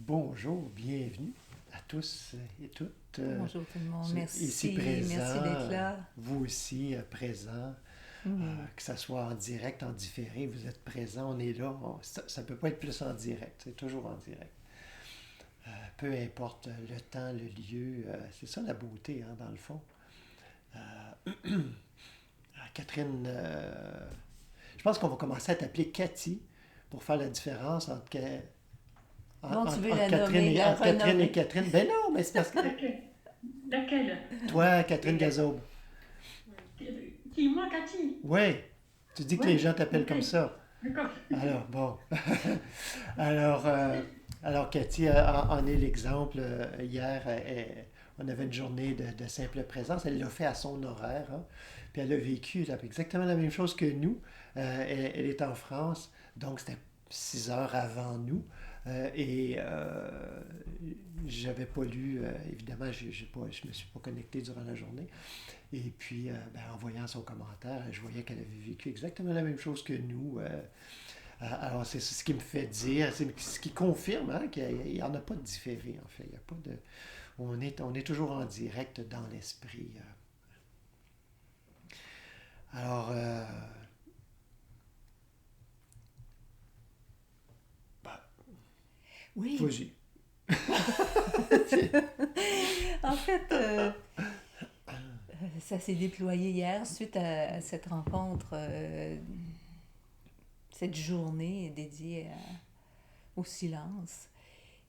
Bonjour, bienvenue à tous et toutes Bonjour tout le monde, ici merci, merci présents, d'être là. vous aussi présents, Mhm. que ce soit en direct, en différé, vous êtes présents, on est là, ça ne peut pas être plus en direct, c'est toujours en direct. Peu importe le temps, le lieu, c'est ça la beauté, hein, dans le fond. Catherine, je pense qu'on va commencer à t'appeler Cathy pour faire la différence Bon, tu veux entre la nommer, la Entre Catherine et renommer. Catherine. Ben non, mais c'est parce que Laquelle? Laquelle? toi, Catherine Gazaube, Dis-moi, Cathy. oui, tu dis que les Ouais, gens t'appellent ok, comme ça. d'accord. Alors, bon. Alors, alors Cathy en est l'exemple. Hier, on avait une journée de simple présence. Elle l'a fait à son horaire, hein. Puis elle a vécu exactement la même chose que nous. Elle est en France, donc c'était 6 heures avant nous. Et j'avais pas lu, évidemment, je me suis pas connecté durant la journée. Et puis, ben, en voyant son commentaire, je voyais qu'elle avait vécu exactement la même chose que nous. Alors, c'est ce qui me fait dire, c'est ce qui confirme, hein, qu'il n'y en a pas de différé, en fait. Il y a pas de, on est toujours en direct dans l'esprit. Alors, ben, Oui, vas-y. en fait, ça s'est déployé hier suite à cette rencontre, cette journée dédiée au silence.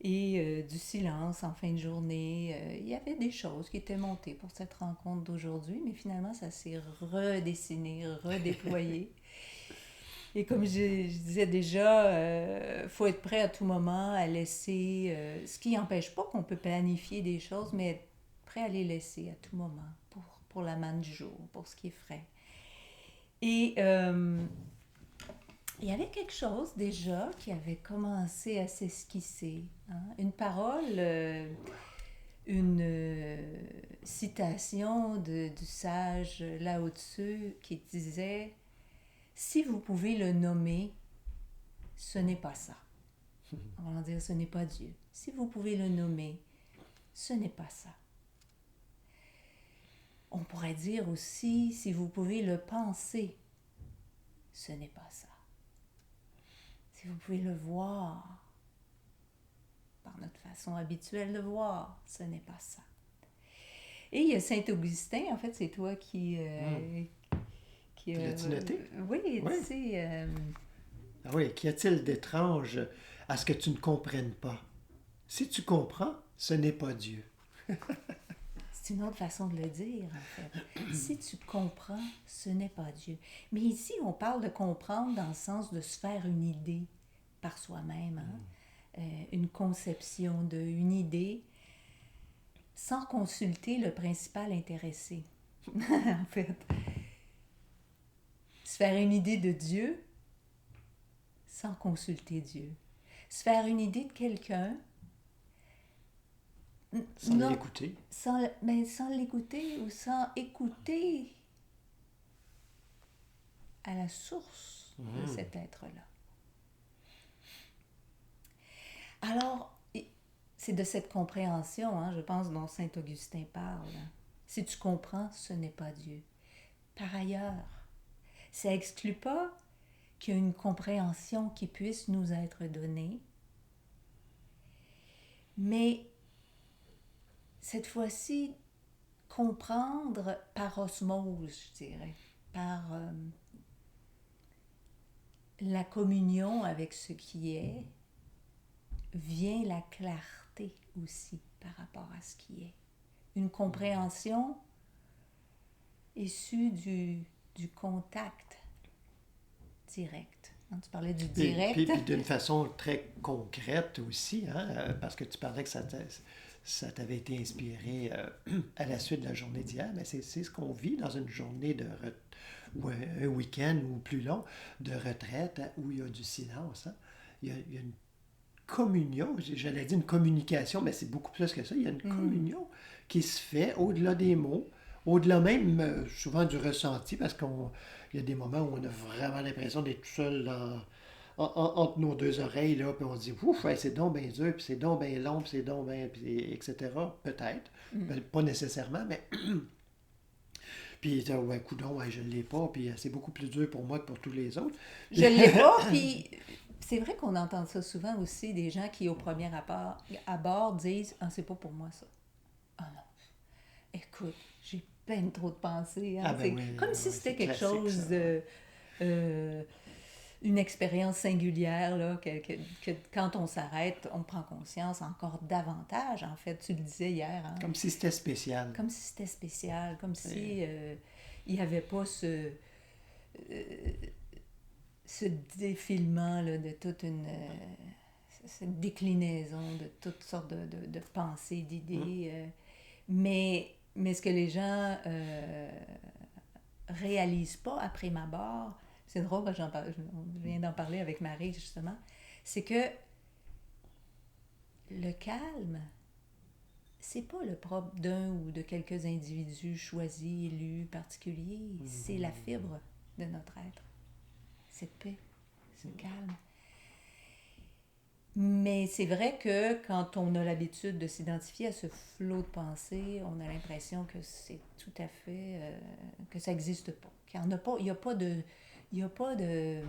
Et du silence en fin de journée, il y avait des choses qui étaient montées pour cette rencontre d'aujourd'hui, mais finalement, ça s'est redessiné, redéployé. Et comme je disais déjà, faut être prêt à tout moment à laisser, ce qui n'empêche pas qu'on peut planifier des choses, mais être prêt à les laisser à tout moment pour la manne du jour, pour ce qui est frais. Et il y avait quelque chose déjà qui avait commencé à s'esquisser, hein. Une parole, une citation du sage Lao Tzu qui disait: si vous pouvez le nommer, ce n'est pas ça. On va dire, ce n'est pas Dieu. Si vous pouvez le nommer, ce n'est pas ça. On pourrait dire aussi, si vous pouvez le penser, ce n'est pas ça. Si vous pouvez le voir, par notre façon habituelle de voir, ce n'est pas ça. Et il y a Saint-Augustin, en fait, c'est toi qui L'as-tu noté? oui, Oui. tu sais, Ah oui, qu'y a-t-il d'étrange à ce que tu ne comprennes pas? Si tu comprends, ce n'est pas Dieu. c'est une autre façon de le dire, en fait. Si tu comprends, ce n'est pas Dieu. Mais ici, on parle de comprendre dans le sens de se faire une idée par soi-même, hein? Une conception une idée, sans consulter le principal intéressé. En fait, se faire une idée de Dieu sans consulter Dieu. Se faire une idée de quelqu'un, Sans non, l'écouter. sans l'écouter ou sans écouter à la source de cet être-là. Alors, c'est de cette compréhension, hein, je pense, dont Saint Augustin parle. Si tu comprends, ce n'est pas Dieu. Par ailleurs, ça n'exclut pas qu'il y a une compréhension qui puisse nous être donnée, mais cette fois-ci, comprendre par osmose, je dirais, par la communion avec ce qui est, vient la clarté aussi par rapport à ce qui est. Une compréhension issue du contact direct. Hein, tu parlais du direct. Puis d'une façon très concrète aussi, hein, parce que tu parlais que ça t'avait été inspiré à la suite de la journée d'hier, mais c'est ce qu'on vit dans une journée ou un week-end ou plus long de retraite, hein, où il y a du silence. Hein. Il y a une communion, j'allais dire une communication, mais c'est beaucoup plus que ça. Il y a une communion qui se fait au-delà des mots, au-delà même souvent du ressenti, parce qu'il y a des moments où on a vraiment l'impression d'être tout seul entre nos deux oreilles, là, puis on se dit, ouf, ouais, c'est donc bien dur, puis c'est donc bien long, puis c'est donc bien, puis etc. Peut-être. Ben, pas nécessairement, mais. Puis, ouais, coudonc, ouais, je ne l'ai pas, puis c'est beaucoup plus dur pour moi que pour tous les autres. Je ne l'ai pas, puis c'est vrai qu'on entend ça souvent aussi, des gens qui, au premier abord, disent « Ah, c'est pas pour moi, ça. » Ah non. Écoute, j'ai peine trop de pensées. Hein? Ah ben oui, comme si ouais, c'était c'est quelque classique, chose ça, de... une expérience singulière, là, que quand on s'arrête, on prend conscience encore davantage. En fait, tu le disais hier. Hein? Comme si c'était spécial. Comme si c'était spécial, comme si il n'y avait pas ce défilement là, de toute cette déclinaison de toutes sortes de pensées, d'idées. Mais ce que les gens réalisent pas après ma barre, c'est drôle, je viens d'en parler avec Marie justement, c'est que le calme, c'est pas le propre d'un ou de quelques individus choisis, élus, particuliers. C'est la fibre de notre être. Cette paix, ce calme. Mais c'est vrai que quand on a l'habitude de s'identifier à ce flot de pensée, on a l'impression que c'est tout à fait... que ça n'existe pas. Qu'il y en a pas, il n'y a pas de... Il n'y a pas de...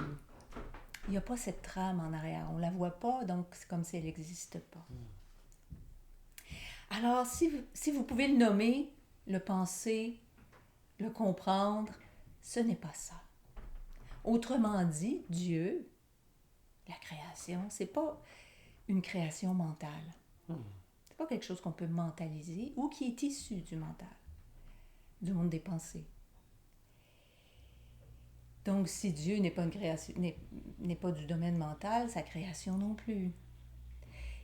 Il n'y a pas cette trame en arrière. On ne la voit pas, donc c'est comme si elle n'existe pas. Alors, si vous pouvez le nommer, le penser, le comprendre, ce n'est pas ça. Autrement dit, Dieu, la création, c'est pas une création mentale. C'est pas quelque chose qu'on peut mentaliser ou qui est issu du mental, du monde des pensées. Donc, si Dieu n'est pas une création, n'est pas du domaine mental, sa création non plus.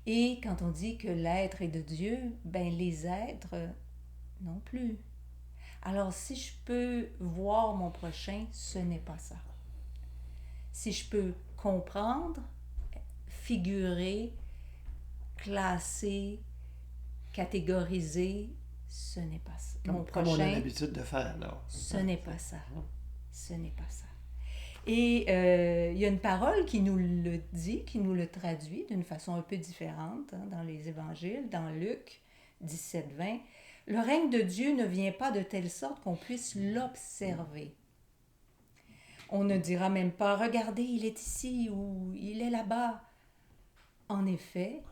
Et quand on dit que l'être est de Dieu, ben les êtres non plus. Alors, si je peux voir mon prochain, ce n'est pas ça. Si je peux comprendre, figurer, classer, catégoriser, ce n'est pas ça. Comme on a l'habitude de faire, là. Ce n'est pas ça. Ce n'est pas ça. Et il y a une parole qui nous le dit, qui nous le traduit d'une façon un peu différente hein, dans les évangiles, dans Luc 17, 20. Le règne de Dieu ne vient pas de telle sorte qu'on puisse l'observer. On ne dira même pas, regardez, il est ici ou il est là-bas. En effet,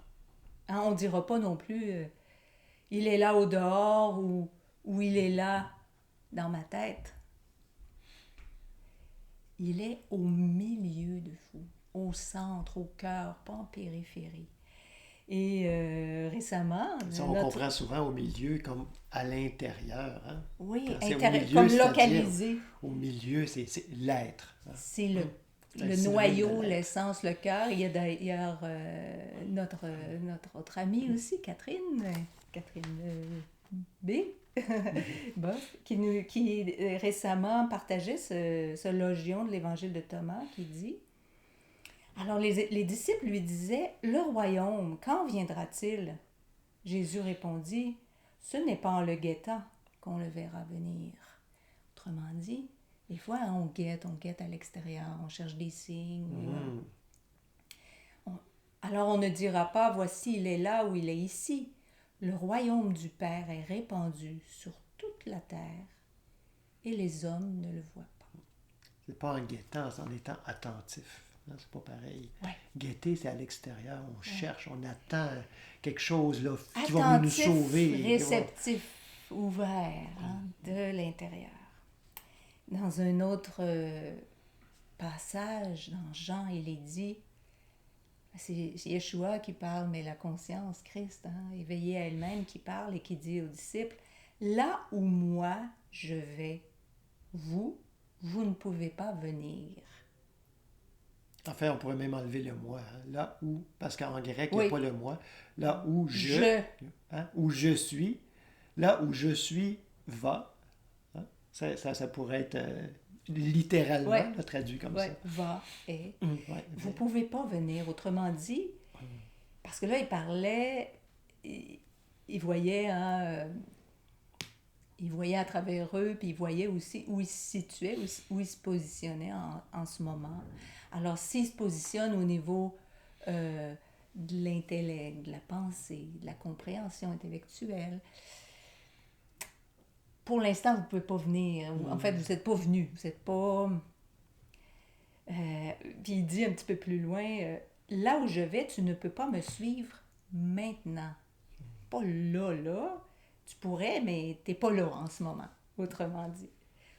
hein, on ne dira pas non plus, il est là au dehors ou il est là dans ma tête. Il est au milieu de vous, au centre, au cœur, pas en périphérie. Et récemment... Ça, on comprend souvent au milieu comme à l'intérieur. Hein? Oui, milieu, comme localisé. Au milieu, c'est l'être. Hein? C'est le noyau, l'essence, le cœur. Il y a d'ailleurs notre autre amie aussi, Catherine B., qui récemment partageait ce logion de l'évangile de Thomas qui dit, alors les disciples lui disaient, le royaume, quand viendra-t-il? Jésus répondit, ce n'est pas en le guettant qu'on le verra venir. Autrement dit, des fois on guette à l'extérieur, on cherche des signes. Alors on ne dira pas, voici il est là ou il est ici. Le royaume du Père est répandu sur toute la terre et les hommes ne le voient pas. C'est pas en guettant, c'est en étant attentif. Hein, c'est pas pareil. Ouais. Guetter, c'est à l'extérieur. On cherche, on attend quelque chose là, qui attentif, va venir nous sauver. Réceptif, ouvert hein, de l'intérieur. Dans un autre passage, dans Jean, il est dit, c'est Yeshua qui parle, mais la conscience, Christ, hein, éveillée à elle-même, qui parle et qui dit aux disciples, là où moi je vais, vous ne pouvez pas venir. En fait, on pourrait même enlever le moi. Hein. Là où, parce qu'en grec, il n'y a pas le moi. Là où hein, où je suis, là où je suis, va. Hein. Ça pourrait être littéralement traduit comme ça. Va et. Vous ne pouvez pas venir. Autrement dit, parce que là, il parlait, il voyait il voyait à travers eux, puis il voyait aussi où il se situait, où il se positionnait en ce moment. Alors, s'il se positionne au niveau de l'intellect, de la pensée, de la compréhension intellectuelle, pour l'instant, vous ne pouvez pas venir. En fait, vous n'êtes pas venu. Vous n'êtes pas... puis il dit un petit peu plus loin, là où je vais, tu ne peux pas me suivre maintenant. Pas là, là. Tu pourrais, mais tu n'es pas là en ce moment, autrement dit.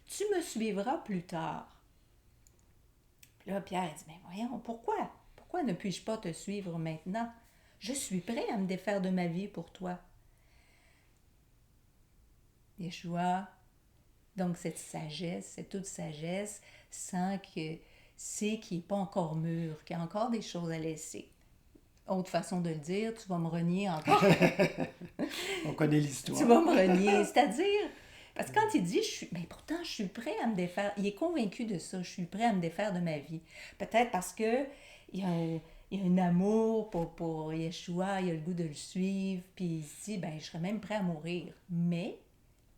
Tu me suivras plus tard. Puis là, Pierre dit, mais voyons, pourquoi? Pourquoi ne puis-je pas te suivre maintenant? Je suis prêt à me défaire de ma vie pour toi. Yeshua, donc cette sagesse, cette toute sagesse, sent que c'est qu'il n'est pas encore mûr, qu'il y a encore des choses à laisser. Autre façon de le dire, tu vas me renier encore. On connaît l'histoire. Tu vas me renier, c'est-à-dire, parce que quand il dit, mais pourtant je suis prêt à me défaire, il est convaincu de ça, je suis prêt à me défaire de ma vie. Peut-être parce que il y a un amour pour Yeshua, il a le goût de le suivre, puis il se dit, ben je serais même prêt à mourir. Mais,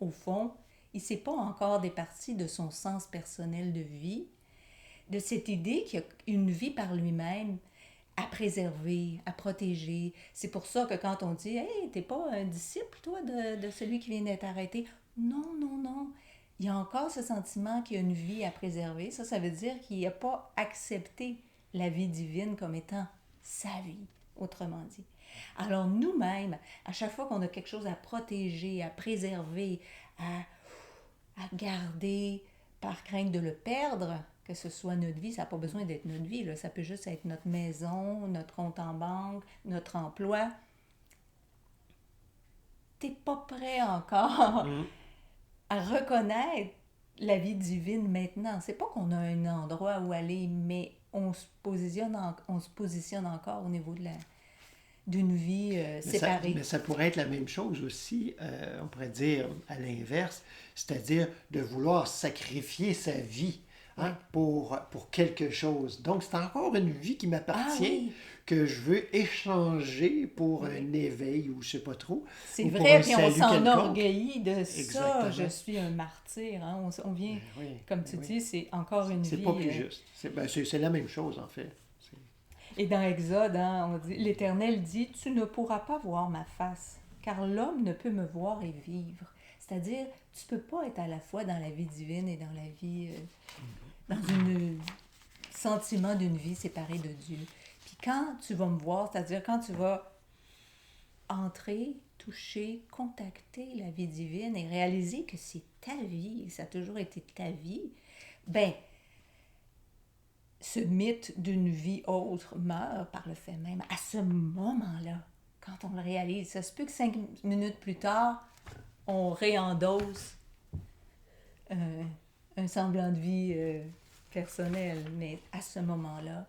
au fond, il ne s'est pas encore départi de son sens personnel de vie, de cette idée qu'il y a une vie par lui-même à préserver, à protéger. C'est pour ça que quand on dit « Hey, t'es pas un disciple, toi, de celui qui vient d'être arrêté. » Non, non, non. Il y a encore ce sentiment qu'il y a une vie à préserver. Ça veut dire qu'il n'a pas accepté la vie divine comme étant sa vie, autrement dit. Alors nous-mêmes, à chaque fois qu'on a quelque chose à protéger, à préserver, à garder, par crainte de le perdre, que ce soit notre vie, ça n'a pas besoin d'être notre vie, là. Ça peut juste être notre maison, notre compte en banque, notre emploi. T'es pas prêt encore à reconnaître la vie divine maintenant. C'est pas qu'on a un endroit où aller, mais on se positionne encore au niveau d'une vie séparée. Mais ça pourrait être la même chose aussi, on pourrait dire à l'inverse, c'est-à-dire de vouloir sacrifier sa vie pour quelque chose. Donc, c'est encore une vie qui m'appartient, que je veux échanger pour un éveil ou je ne sais pas trop. C'est vrai, puis on s'enorgueillit de ça. Je suis un martyr. Hein? On vient, comme tu dis, c'est encore une vie. C'est pas plus juste. C'est la même chose, en fait. Et dans Exode, on dit, l'Éternel dit, « Tu ne pourras pas voir ma face, car l'homme ne peut me voir et vivre. » C'est-à-dire, tu ne peux pas être à la fois dans la vie divine et dans la vie, dans un sentiment d'une vie séparée de Dieu. Puis quand tu vas me voir, c'est-à-dire quand tu vas entrer, toucher, contacter la vie divine et réaliser que c'est ta vie, ça a toujours été ta vie, ben ce mythe d'une vie autre meurt par le fait même. À ce moment-là, quand on le réalise, ça se peut que 5 minutes plus tard, on réendosse un semblant de vie personnelle, mais à ce moment-là,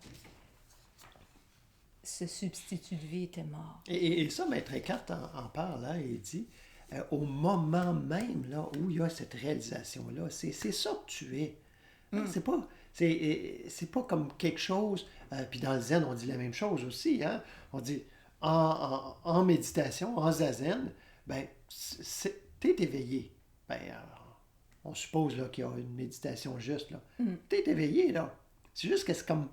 ce substitut de vie était mort. Et ça, Maître Eckhart en parle, là, il dit, au moment même là, où il y a cette réalisation-là, c'est ça que tu es. C'est pas... C'est pas comme quelque chose, puis dans le zen, on dit la même chose aussi, hein? On dit, en méditation, en zazen, ben, t'es éveillé. Ben, on suppose là, qu'il y a une méditation juste, là. T'es éveillé, là. C'est juste que c'est comme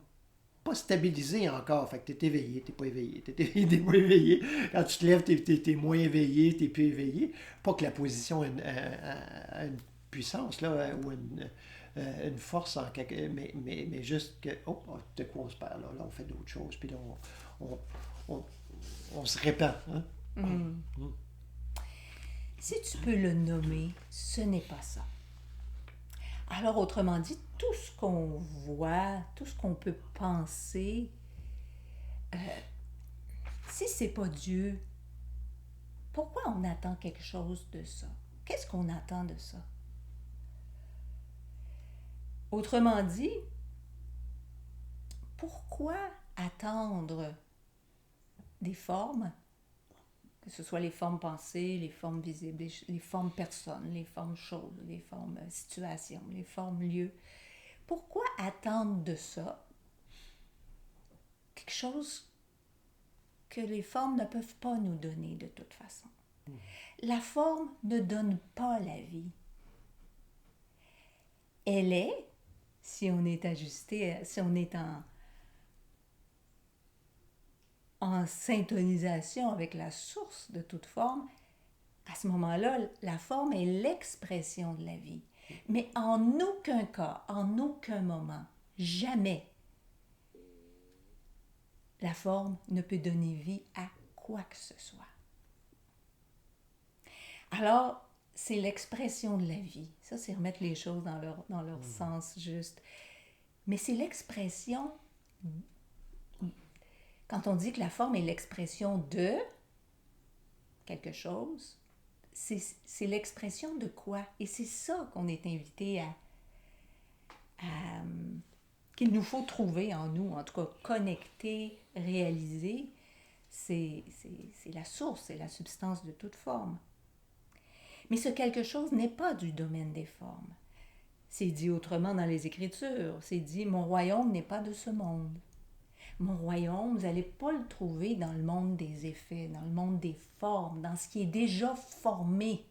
pas stabilisé encore, fait que t'es éveillé, t'es pas éveillé, t'es éveillé, t'es pas éveillé. Quand tu te lèves, t'es moins éveillé, t'es plus éveillé. Pas que la position a une puissance, là, ou une force en quelque... mais juste que, de quoi on se perd, là on fait d'autres choses, puis là, on se répand. Hein? Si tu peux le nommer, ce n'est pas ça. Alors, autrement dit, tout ce qu'on voit, tout ce qu'on peut penser, si c'est pas Dieu, pourquoi on attend quelque chose de ça? Qu'est-ce qu'on attend de ça? Autrement dit, pourquoi attendre des formes, que ce soit les formes pensées, les formes visibles, les formes personnes, les formes choses, les formes situations, les formes lieux? Pourquoi attendre de ça quelque chose que les formes ne peuvent pas nous donner de toute façon? La forme ne donne pas la vie. Elle est, si on est ajusté, si on est en syntonisation avec la source de toute forme, à ce moment-là, la forme est l'expression de la vie. Mais en aucun cas, en aucun moment, jamais, la forme ne peut donner vie à quoi que ce soit. Alors, c'est l'expression de la vie. Ça, c'est remettre les choses dans leur sens juste. Mais c'est l'expression, quand on dit que la forme est l'expression de quelque chose, c'est l'expression de quoi? Et c'est ça qu'on est invité qu'il nous faut trouver en nous, en tout cas connecter, réaliser. C'est la source, c'est la substance de toute forme. Mais ce quelque chose n'est pas du domaine des formes. C'est dit autrement dans les Écritures. C'est dit, mon royaume n'est pas de ce monde. Mon royaume, vous n'allez pas le trouver dans le monde des effets, dans le monde des formes, dans ce qui est déjà formé.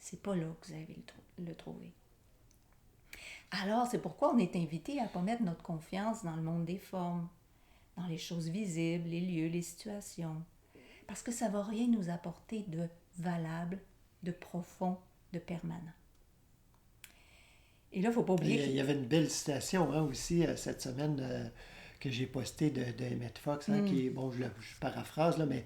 C'est pas là que vous allez le trouver. Alors, c'est pourquoi on est invité à ne pas mettre notre confiance dans le monde des formes, dans les choses visibles, les lieux, les situations. Parce que ça ne va rien nous apporter de valable, de profond, de permanent. Et là, il ne faut pas oublier... Il y avait une belle citation aussi cette semaine que j'ai postée de Emmett Fox, qui est, bon, je paraphrase, là, mais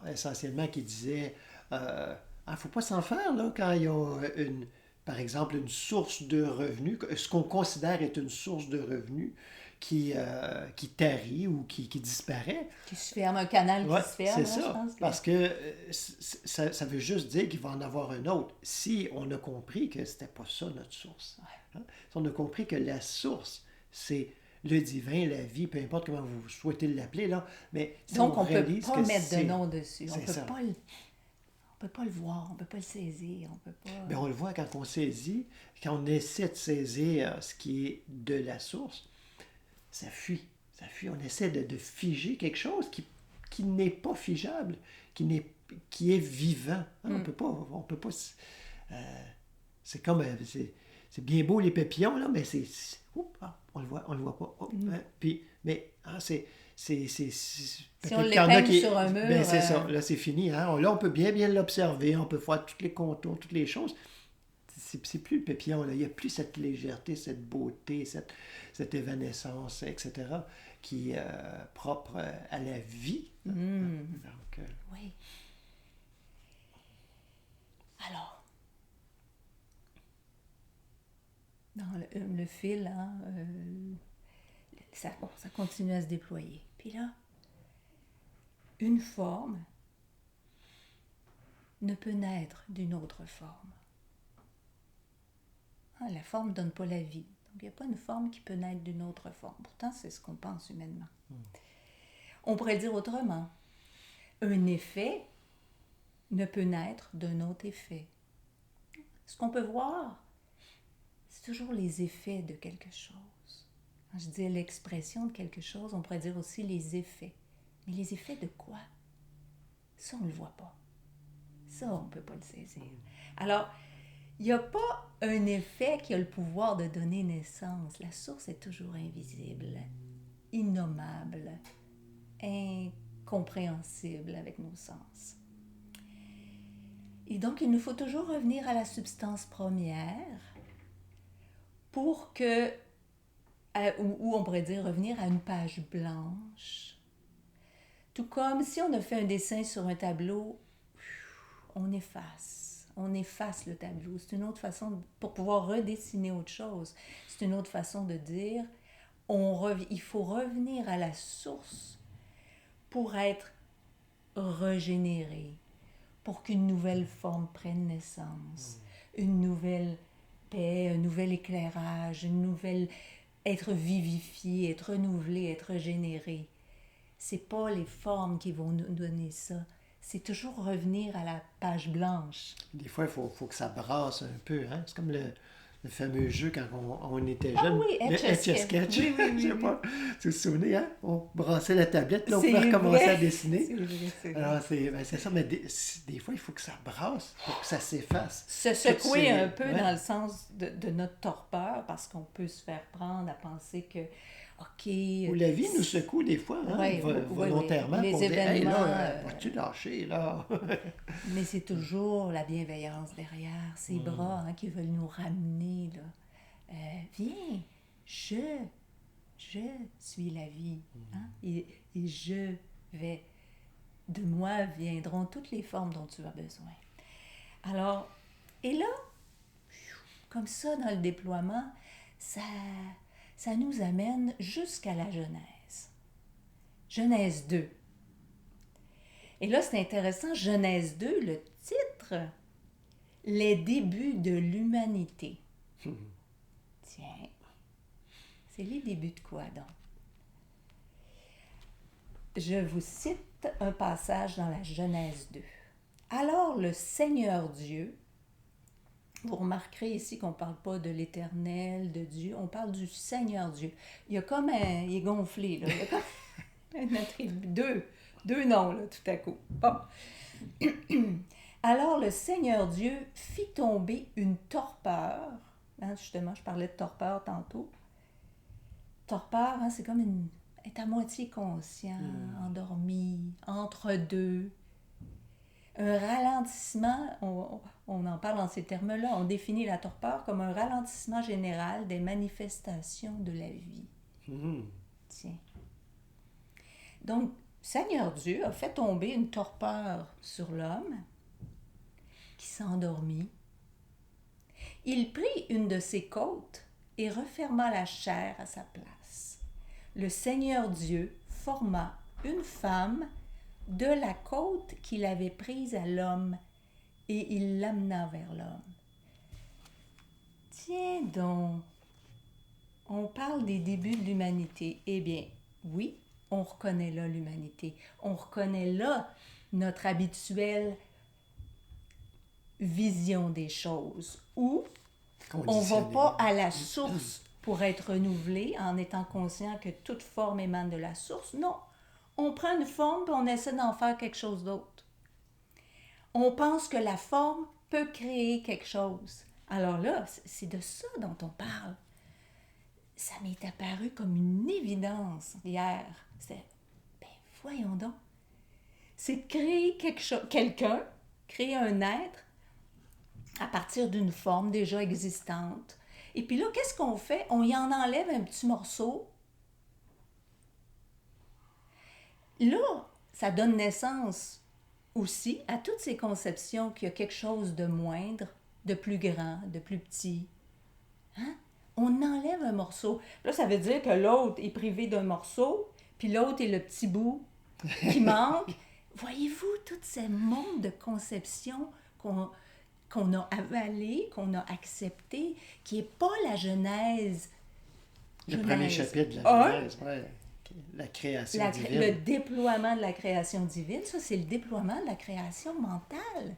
essentiellement qui disait faut pas s'en faire là, quand il y a par exemple une source de revenus, ce qu'on considère être une source de revenus qui tarit ou qui disparaît. Qui se ferme, un canal qui se ferme. C'est ça, je pense parce que ça veut juste dire qu'il va en avoir un autre. Si on a compris que c'était pas ça notre source. Hein? Si on a compris que la source, c'est le divin, la vie, peu importe comment vous souhaitez l'appeler, là, mais si donc on ne peut pas que mettre de nom dessus. On ne peut pas le voir, on ne peut pas le saisir, on peut pas... Bien, on le voit quand on saisit, quand on essaie de saisir ce qui est de la source, ça fuit. On essaie de figer quelque chose qui n'est pas figeable, qui est vivant. Hein? On peut pas. C'est comme c'est bien beau les papillons là, mais on le voit pas. Mais si on l'épingle sur un mur, c'est ça. Là c'est fini. Hein? Là on peut bien l'observer, on peut voir tous les contours, toutes les choses. C'est plus le papillon, là. Il n'y a plus cette légèreté, cette beauté, cette évanescence, etc., qui est propre à la vie. Donc, oui. Alors, dans le fil, hein, ça continue à se déployer. Puis là, une forme ne peut naître d'une autre forme. La forme ne donne pas la vie. Donc, il n'y a pas une forme qui peut naître d'une autre forme. Pourtant, c'est ce qu'on pense humainement. On pourrait le dire autrement. Un effet ne peut naître d'un autre effet. Ce qu'on peut voir, c'est toujours les effets de quelque chose. Quand je dis l'expression de quelque chose, on pourrait dire aussi les effets. Mais les effets de quoi? Ça, on ne le voit pas. Ça, on ne peut pas le saisir. Alors, il n'y a pas un effet qui a le pouvoir de donner naissance. La source est toujours invisible, innommable, incompréhensible avec nos sens. Et donc, il nous faut toujours revenir à la substance première pour que, ou on pourrait dire revenir à une page blanche. Tout comme si on a fait un dessin sur un tableau, on efface le tableau. C'est une autre façon, pour pouvoir redessiner autre chose, c'est une autre façon de dire, il faut revenir à la source pour être régénéré, pour qu'une nouvelle forme prenne naissance, une nouvelle paix, un nouvel éclairage, être vivifié, être renouvelé, être régénéré. C'est pas les formes qui vont nous donner ça. C'est toujours revenir à la page blanche. Des fois, il faut que ça brasse un peu. Hein? C'est comme Le fameux jeu quand on était Ah jeune. oui, le Etch-a-Sketch. Oui, oui, Je sais oui, pas. Tu te souviens, hein? On brassait la tablette, là, on C'est pouvait recommencer vrai. à dessiner. C'est vrai, c'est vrai. Alors, c'est ça, mais des fois, il faut que ça brasse pour que ça s'efface. Se Toutes secouer ces- un peu ouais. dans le sens de notre torpeur, parce qu'on peut se faire prendre à penser que, OK... Ou la vie nous secoue des fois, hein, Ouais, volontairement, Les pour dire, hey, événements, là, vas-tu lâcher, là? mais c'est toujours la bienveillance derrière, ces bras hein, qui veulent nous ramener, là. Viens, je suis la vie, hein, et je vais. De moi viendront toutes les formes dont tu as besoin. Alors, et là, comme ça, dans le déploiement, ça nous amène jusqu'à la Genèse. Genèse 2. Et là, c'est intéressant, Genèse 2, le titre, Les débuts de l'humanité. Tiens, c'est les débuts de quoi donc? Je vous cite un passage dans la Genèse 2. Alors le Seigneur Dieu, vous remarquerez ici qu'on ne parle pas de l'Éternel, de Dieu, on parle du Seigneur Dieu. Il y a comme il est gonflé, là. Il y a comme un attribut, deux noms, là, tout à coup. Bon. Alors le Seigneur Dieu fit tomber une torpeur. Hein, justement, je parlais de torpeur tantôt. Torpeur, hein, c'est comme être à moitié conscient, endormi, entre deux. Un ralentissement, on en parle dans ces termes-là, on définit la torpeur comme un ralentissement général des manifestations de la vie. Tiens. Donc, Seigneur Dieu a fait tomber une torpeur sur l'homme qui s'endormit. Il prit une de ses côtes et referma la chair à sa place. Le Seigneur Dieu forma une femme de la côte qu'il avait prise à l'homme et il l'amena vers l'homme. Tiens donc, on parle des débuts de l'humanité. Eh bien, oui, on reconnaît là l'humanité. On reconnaît là notre habituelle vision des choses où on ne va pas à la source pour être renouvelé en étant conscient que toute forme émane de la source. Non, on prend une forme et on essaie d'en faire quelque chose d'autre. On pense que la forme peut créer quelque chose. Alors là, c'est de ça dont on parle. Ça m'est apparu comme une évidence hier. C'est, voyons donc. C'est de créer quelque chose, quelqu'un, créer un être à partir d'une forme déjà existante. Et puis là, qu'est-ce qu'on fait? On y en enlève un petit morceau. Là, ça donne naissance aussi à toutes ces conceptions qu'il y a quelque chose de moindre, de plus grand, de plus petit. Hein? On enlève un morceau. Là, ça veut dire que l'autre est privé d'un morceau, puis l'autre est le petit bout qui manque. Voyez-vous tout ce monde de conceptions qu'on a avalé, qu'on a accepté, qui n'est pas la Genèse. Le premier chapitre de la Genèse, ouais. La création divine. Le déploiement de la création divine, ça, c'est le déploiement de la création mentale.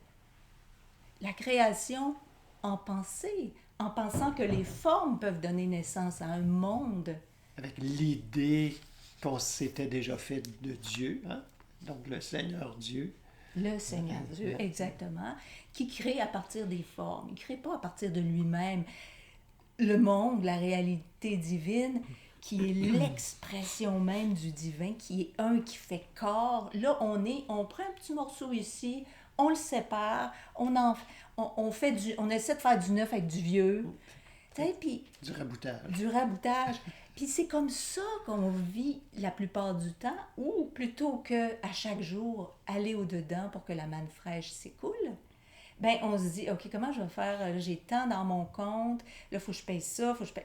La création en pensée, en pensant que les formes peuvent donner naissance à un monde. Avec l'idée qu'on s'était déjà fait de Dieu, hein? Donc le Seigneur Dieu. Le Seigneur Dieu, exactement, qui crée à partir des formes. Il ne crée pas à partir de lui-même. Le monde, la réalité divine, qui est l'expression même du divin, qui est un qui fait corps. Là, on prend un petit morceau ici, on le sépare, on essaie de faire du neuf avec du vieux. Puis, Du raboutage. Du raboutage. Puis c'est comme ça qu'on vit la plupart du temps, ou plutôt que à chaque jour, aller au-dedans pour que la manne fraîche s'écoule, ben on se dit, OK, comment je vais faire? J'ai tant dans mon compte, là, il faut que je paye ça, faut que je paye...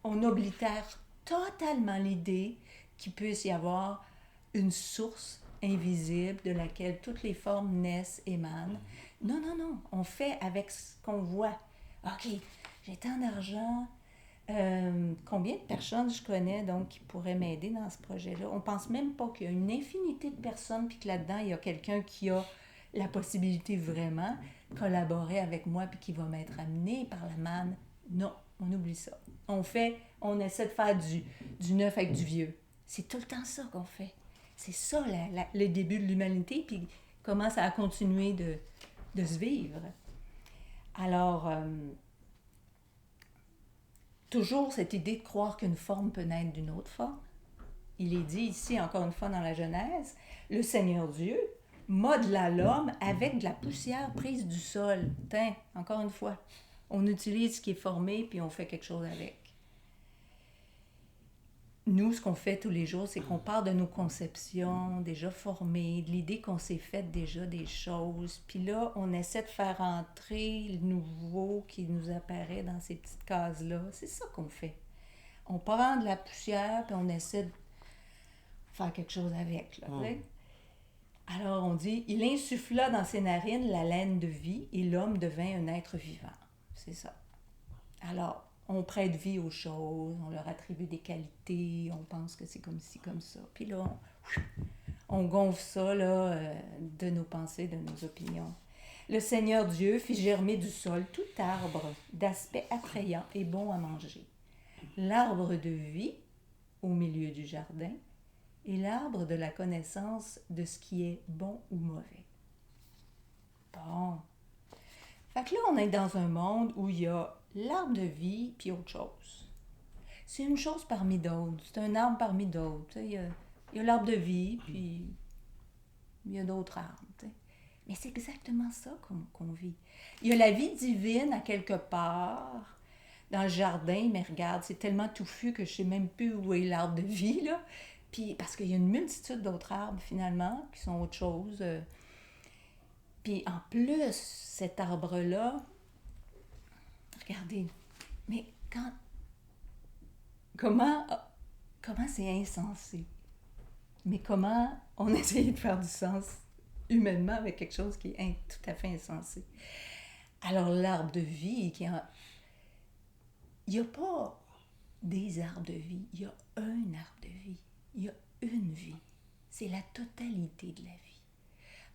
On oblitère totalement l'idée qu'il puisse y avoir une source invisible de laquelle toutes les formes naissent, émanent. Non, non, non. On fait avec ce qu'on voit. OK, j'ai tant d'argent. Combien de personnes je connais donc qui pourraient m'aider dans ce projet-là? On pense même pas qu'il y a une infinité de personnes puis que là-dedans, il y a quelqu'un qui a la possibilité vraiment collaborer avec moi puis qui va m'être amené par la manne. Non, on oublie ça. On essaie de faire du neuf avec du vieux. C'est tout le temps ça qu'on fait. C'est ça le début de l'humanité, puis comment ça a continué de se vivre. Alors, toujours cette idée de croire qu'une forme peut naître d'une autre forme. Il est dit ici, encore une fois dans la Genèse, le Seigneur Dieu modela l'homme avec de la poussière prise du sol. Tiens, encore une fois, on utilise ce qui est formé puis on fait quelque chose avec. Nous, ce qu'on fait tous les jours, c'est qu'on part de nos conceptions déjà formées, de l'idée qu'on s'est faite déjà des choses. Puis là, on essaie de faire entrer le nouveau qui nous apparaît dans ces petites cases-là. C'est ça qu'on fait. On prend de la poussière, puis on essaie de faire quelque chose avec. Là, Alors, on dit, il insuffla dans ses narines la laine de vie et l'homme devint un être vivant. C'est ça. Alors, on prête vie aux choses, on leur attribue des qualités, on pense que c'est comme ci, comme ça. Puis là, on gonfle ça là, de nos pensées, de nos opinions. Le Seigneur Dieu fit germer du sol tout arbre d'aspect attrayant et bon à manger. L'arbre de vie au milieu du jardin et l'arbre de la connaissance de ce qui est bon ou mauvais. Bon. Fait que là, on est dans un monde où il y a l'arbre de vie puis autre chose. C'est une chose parmi d'autres. C'est un arbre parmi d'autres. Il y a l'arbre de vie, puis il y a d'autres arbres. T'sais. Mais c'est exactement ça qu'on vit. Il y a la vie divine à quelque part dans le jardin, mais regarde, c'est tellement touffu que je ne sais même plus où est l'arbre de vie, là. Puis, parce qu'il y a une multitude d'autres arbres, finalement, qui sont autre chose. Puis, en plus, cet arbre-là, regardez, mais comment c'est insensé? Mais comment on essaye de faire du sens humainement avec quelque chose qui est tout à fait insensé? Alors, l'arbre de vie, il n'y a pas des arbres de vie, il y a un arbre de vie, il y a une vie. C'est la totalité de la vie.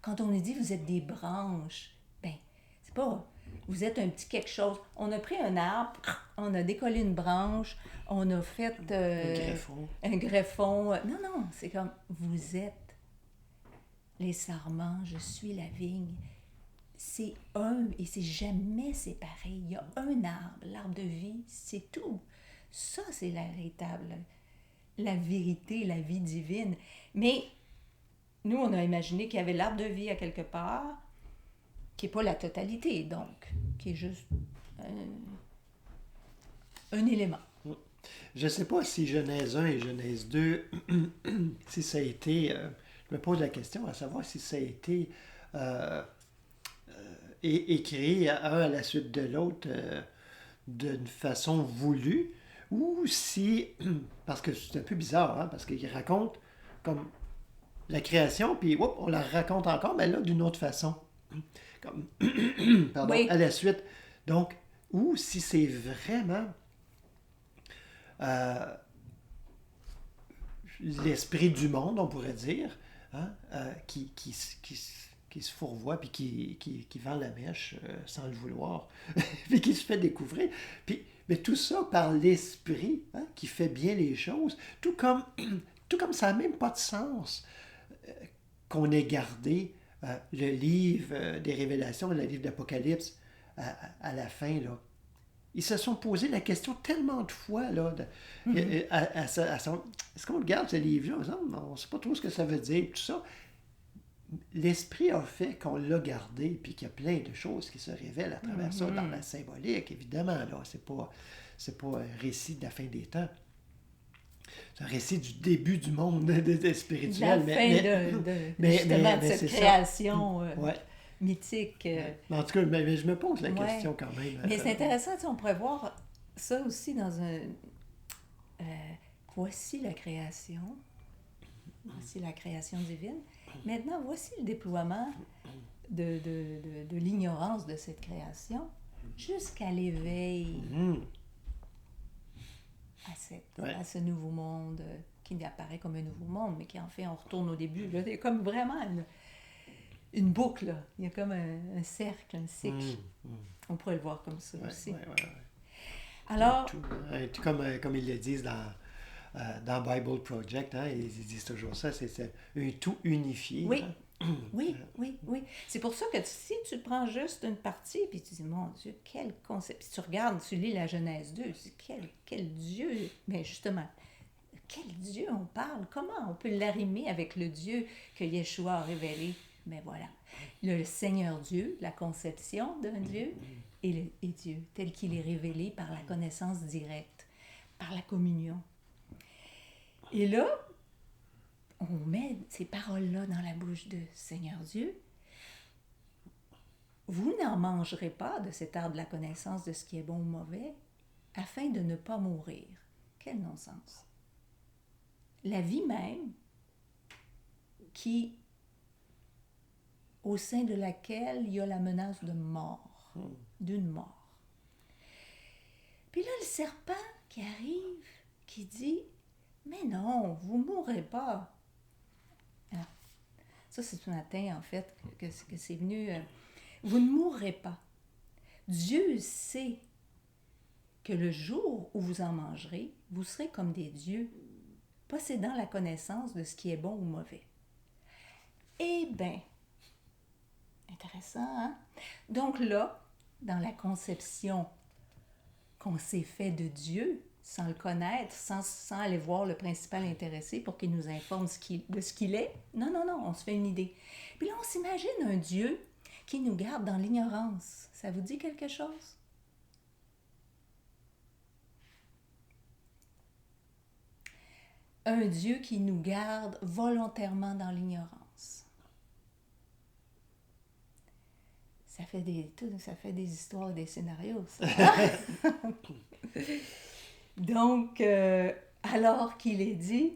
Quand on nous dit vous êtes des branches, ben, c'est pas vous êtes un petit quelque chose. On a pris un arbre, on a décollé une branche, on a fait un greffon. Non, c'est comme vous êtes les sarments, je suis la vigne. C'est un et c'est jamais séparé. Il y a un arbre, l'arbre de vie, c'est tout. Ça, c'est la vérité, la vie divine. Mais nous, on a imaginé qu'il y avait l'arbre de vie à quelque part, qui n'est pas la totalité, donc, qui est juste un élément. Je ne sais pas si Genèse 1 et Genèse 2, si ça a été, je me pose la question à savoir si ça a été écrit un à la suite de l'autre d'une façon voulue, ou si, parce que c'est un peu bizarre, hein, parce qu'il raconte comme la création, puis on la raconte encore, mais là, d'une autre façon. Comme, pardon, oui. À la suite. Donc, ou si c'est vraiment l'esprit du monde, on pourrait dire, hein, qui se fourvoie, puis qui vend la mèche sans le vouloir, puis qui se fait découvrir. Puis, mais tout ça par l'esprit, hein, qui fait bien les choses, tout comme ça n'a même pas de sens qu'on ait gardé le livre des Révélations, le livre d'Apocalypse, à la fin, là. Ils se sont posé la question tellement de fois, là, est-ce qu'on regarde ce livre-là? On ne sait pas trop ce que ça veut dire, tout ça. L'Esprit a fait qu'on l'a gardé, puis qu'il y a plein de choses qui se révèlent à travers ça, dans la symbolique, évidemment, là. C'est pas un récit de la fin des temps. C'est un récit du début du monde spirituel. La fin de cette création mythique. En tout cas, mais je me pose la question quand même. Mais c'est intéressant, on pourrait voir ça aussi dans un... voici la création. Voici la création divine. Maintenant, voici le déploiement de l'ignorance de cette création jusqu'à l'éveil. À ce nouveau monde qui apparaît comme un nouveau monde, mais qui en fait, on retourne au début. Là, c'est comme vraiment une boucle, là. Il y a comme un cercle, un cycle. Mm. On pourrait le voir comme ça aussi. Ouais. Alors, Tout comme ils le disent dans Bible Project, hein, ils disent toujours ça, c'est un tout unifié. oui, Hein? oui. C'est pour ça que si tu prends juste une partie, puis tu dis, mon Dieu, quel concept. Puis tu regardes, tu lis la Genèse 2, tu dis, quel Dieu. Mais justement, quel Dieu on parle? Comment on peut l'arrimer avec le Dieu que Yeshua a révélé? Mais voilà, le Seigneur Dieu, la conception d'un Dieu, et Dieu, tel qu'il est révélé par la connaissance directe, par la communion. Et là, on met ces paroles-là dans la bouche de Seigneur Dieu. Vous n'en mangerez pas de cet arbre de la connaissance de ce qui est bon ou mauvais, afin de ne pas mourir. Quel non-sens! La vie même, au sein de laquelle il y a la menace de mort, d'une mort. Puis là, le serpent qui arrive, qui dit, mais non, vous ne mourrez pas. Alors, ça, c'est ce matin, en fait, que c'est venu. Vous ne mourrez pas. Dieu sait que le jour où vous en mangerez, vous serez comme des dieux, possédant la connaissance de ce qui est bon ou mauvais. Eh bien, intéressant, hein? Donc là, dans la conception qu'on s'est fait de Dieu, sans le connaître, sans aller voir le principal intéressé pour qu'il nous informe de ce qu'il est, non, on se fait une idée. Puis là, on s'imagine un Dieu qui nous garde dans l'ignorance. Ça vous dit quelque chose? Un Dieu qui nous garde volontairement dans l'ignorance. Ça fait des histoires et des scénarios, ça. Donc, alors qu'il est dit,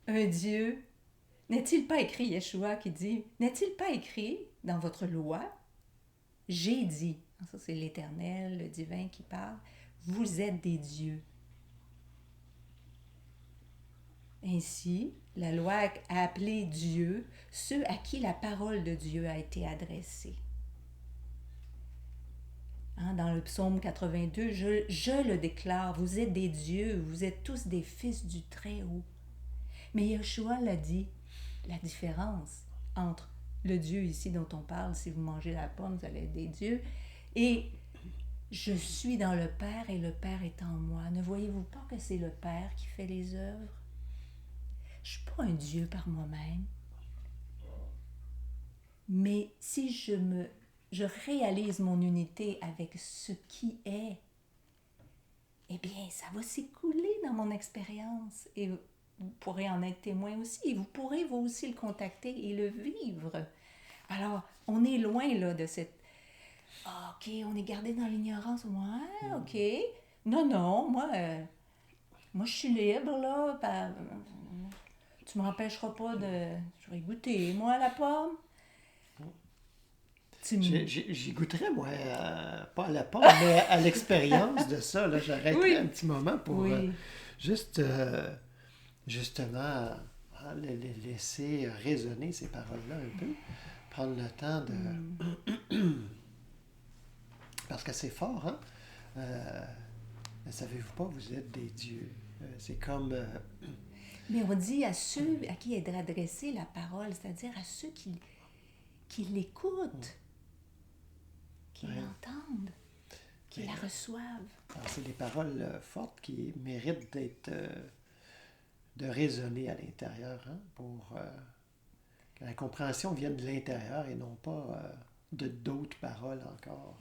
un Dieu, n'est-il pas écrit, Yeshua qui dit, n'est-il pas écrit dans votre loi, j'ai dit, ça c'est l'Éternel, le divin qui parle, vous êtes des dieux. Ainsi, la loi a appelé Dieu ceux à qui la parole de Dieu a été adressée. Hein, dans le psaume 82, je le déclare, vous êtes des dieux, vous êtes tous des fils du Très-Haut. Mais Yeshua l'a dit, la différence entre le Dieu ici dont on parle, si vous mangez la pomme, vous allez être des dieux, et je suis dans le Père et le Père est en moi. Ne voyez-vous pas que c'est le Père qui fait les œuvres? Je ne suis pas un Dieu par moi-même. Mais si je réalise mon unité avec ce qui est, eh bien, ça va s'écouler dans mon expérience. Et vous pourrez en être témoin aussi. Et vous pourrez, vous aussi, le contacter et le vivre. Alors, on est loin, là, de cette... Ah, OK, on est gardé dans l'ignorance. Ouais, OK. Non, moi, je suis libre, là. Tu m'empêcheras pas de... Je vais goûter, moi, à la pomme. J'y goûterais, moi, pas à la pomme, mais à l'expérience de ça. Là, j'arrêterais un petit moment pour juste, justement, laisser résonner ces paroles-là un peu. Prendre le temps de... Parce que c'est fort, hein? Ne savez-vous pas, vous êtes des dieux. C'est comme... Mais on dit à ceux à qui est adressée la parole, c'est-à-dire à ceux qui l'écoutent, qui l'entendent, qui la reçoivent. Alors, c'est des paroles fortes qui méritent d'être... de résonner à l'intérieur, hein, pour que la compréhension vienne de l'intérieur et non pas de d'autres paroles encore.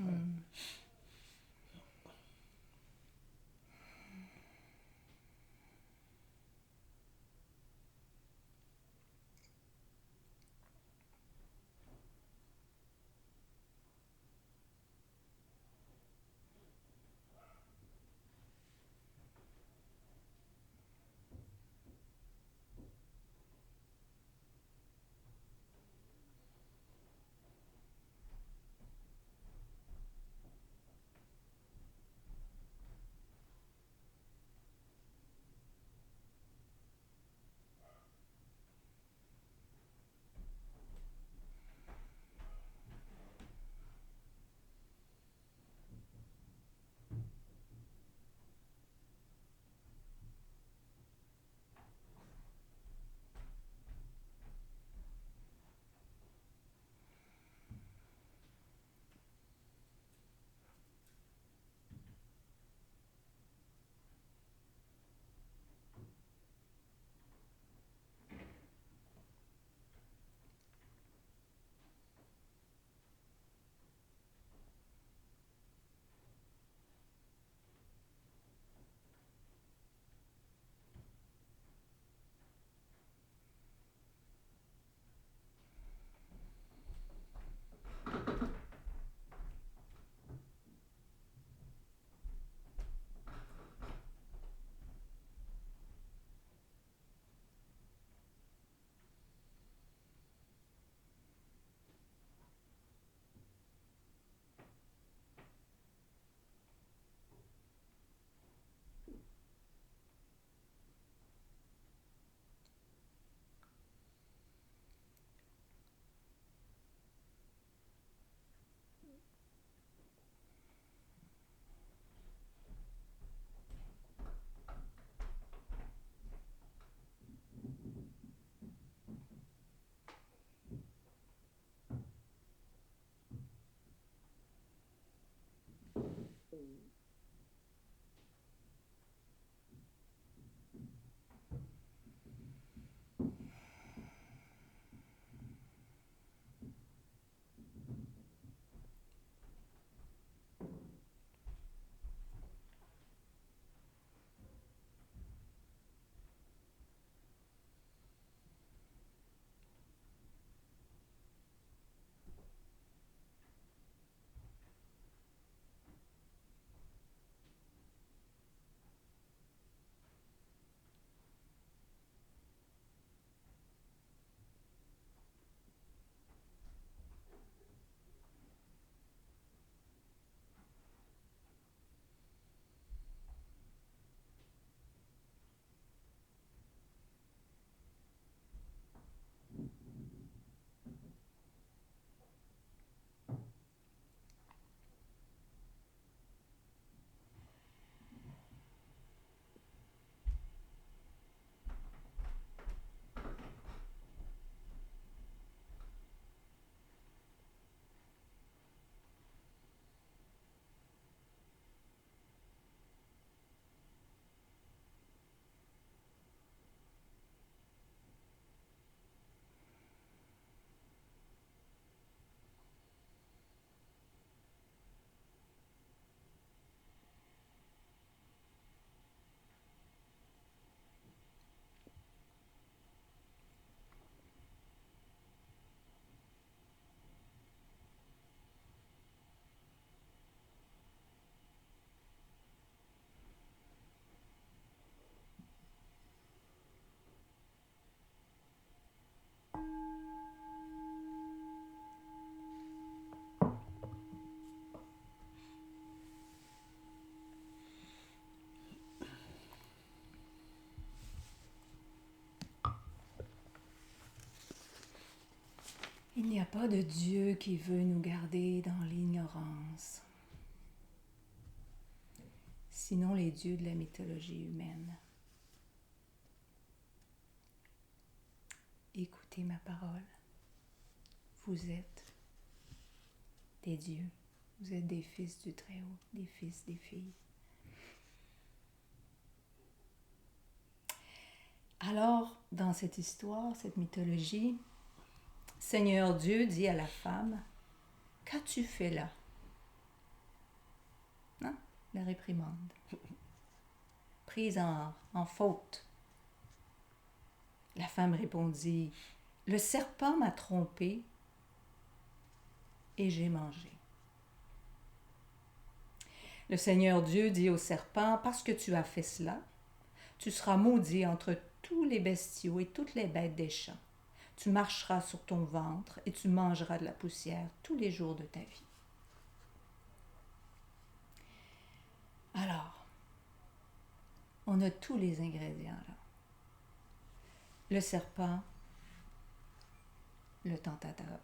Il n'y a pas de Dieu qui veut nous garder dans l'ignorance, sinon les dieux de la mythologie humaine. Écoutez ma parole. Vous êtes des dieux. Vous êtes des fils du Très-Haut, des fils, des filles. Alors, dans cette histoire, cette mythologie, Seigneur Dieu dit à la femme, « Qu'as-tu fait là? » Hein? La réprimande. Prise en faute. La femme répondit, « Le serpent m'a trompée et j'ai mangé. » Le Seigneur Dieu dit au serpent, « Parce que tu as fait cela, tu seras maudit entre tous les bestiaux et toutes les bêtes des champs. Tu marcheras sur ton ventre et tu mangeras de la poussière tous les jours de ta vie. » Alors, on a tous les ingrédients là. Le serpent, le tentateur.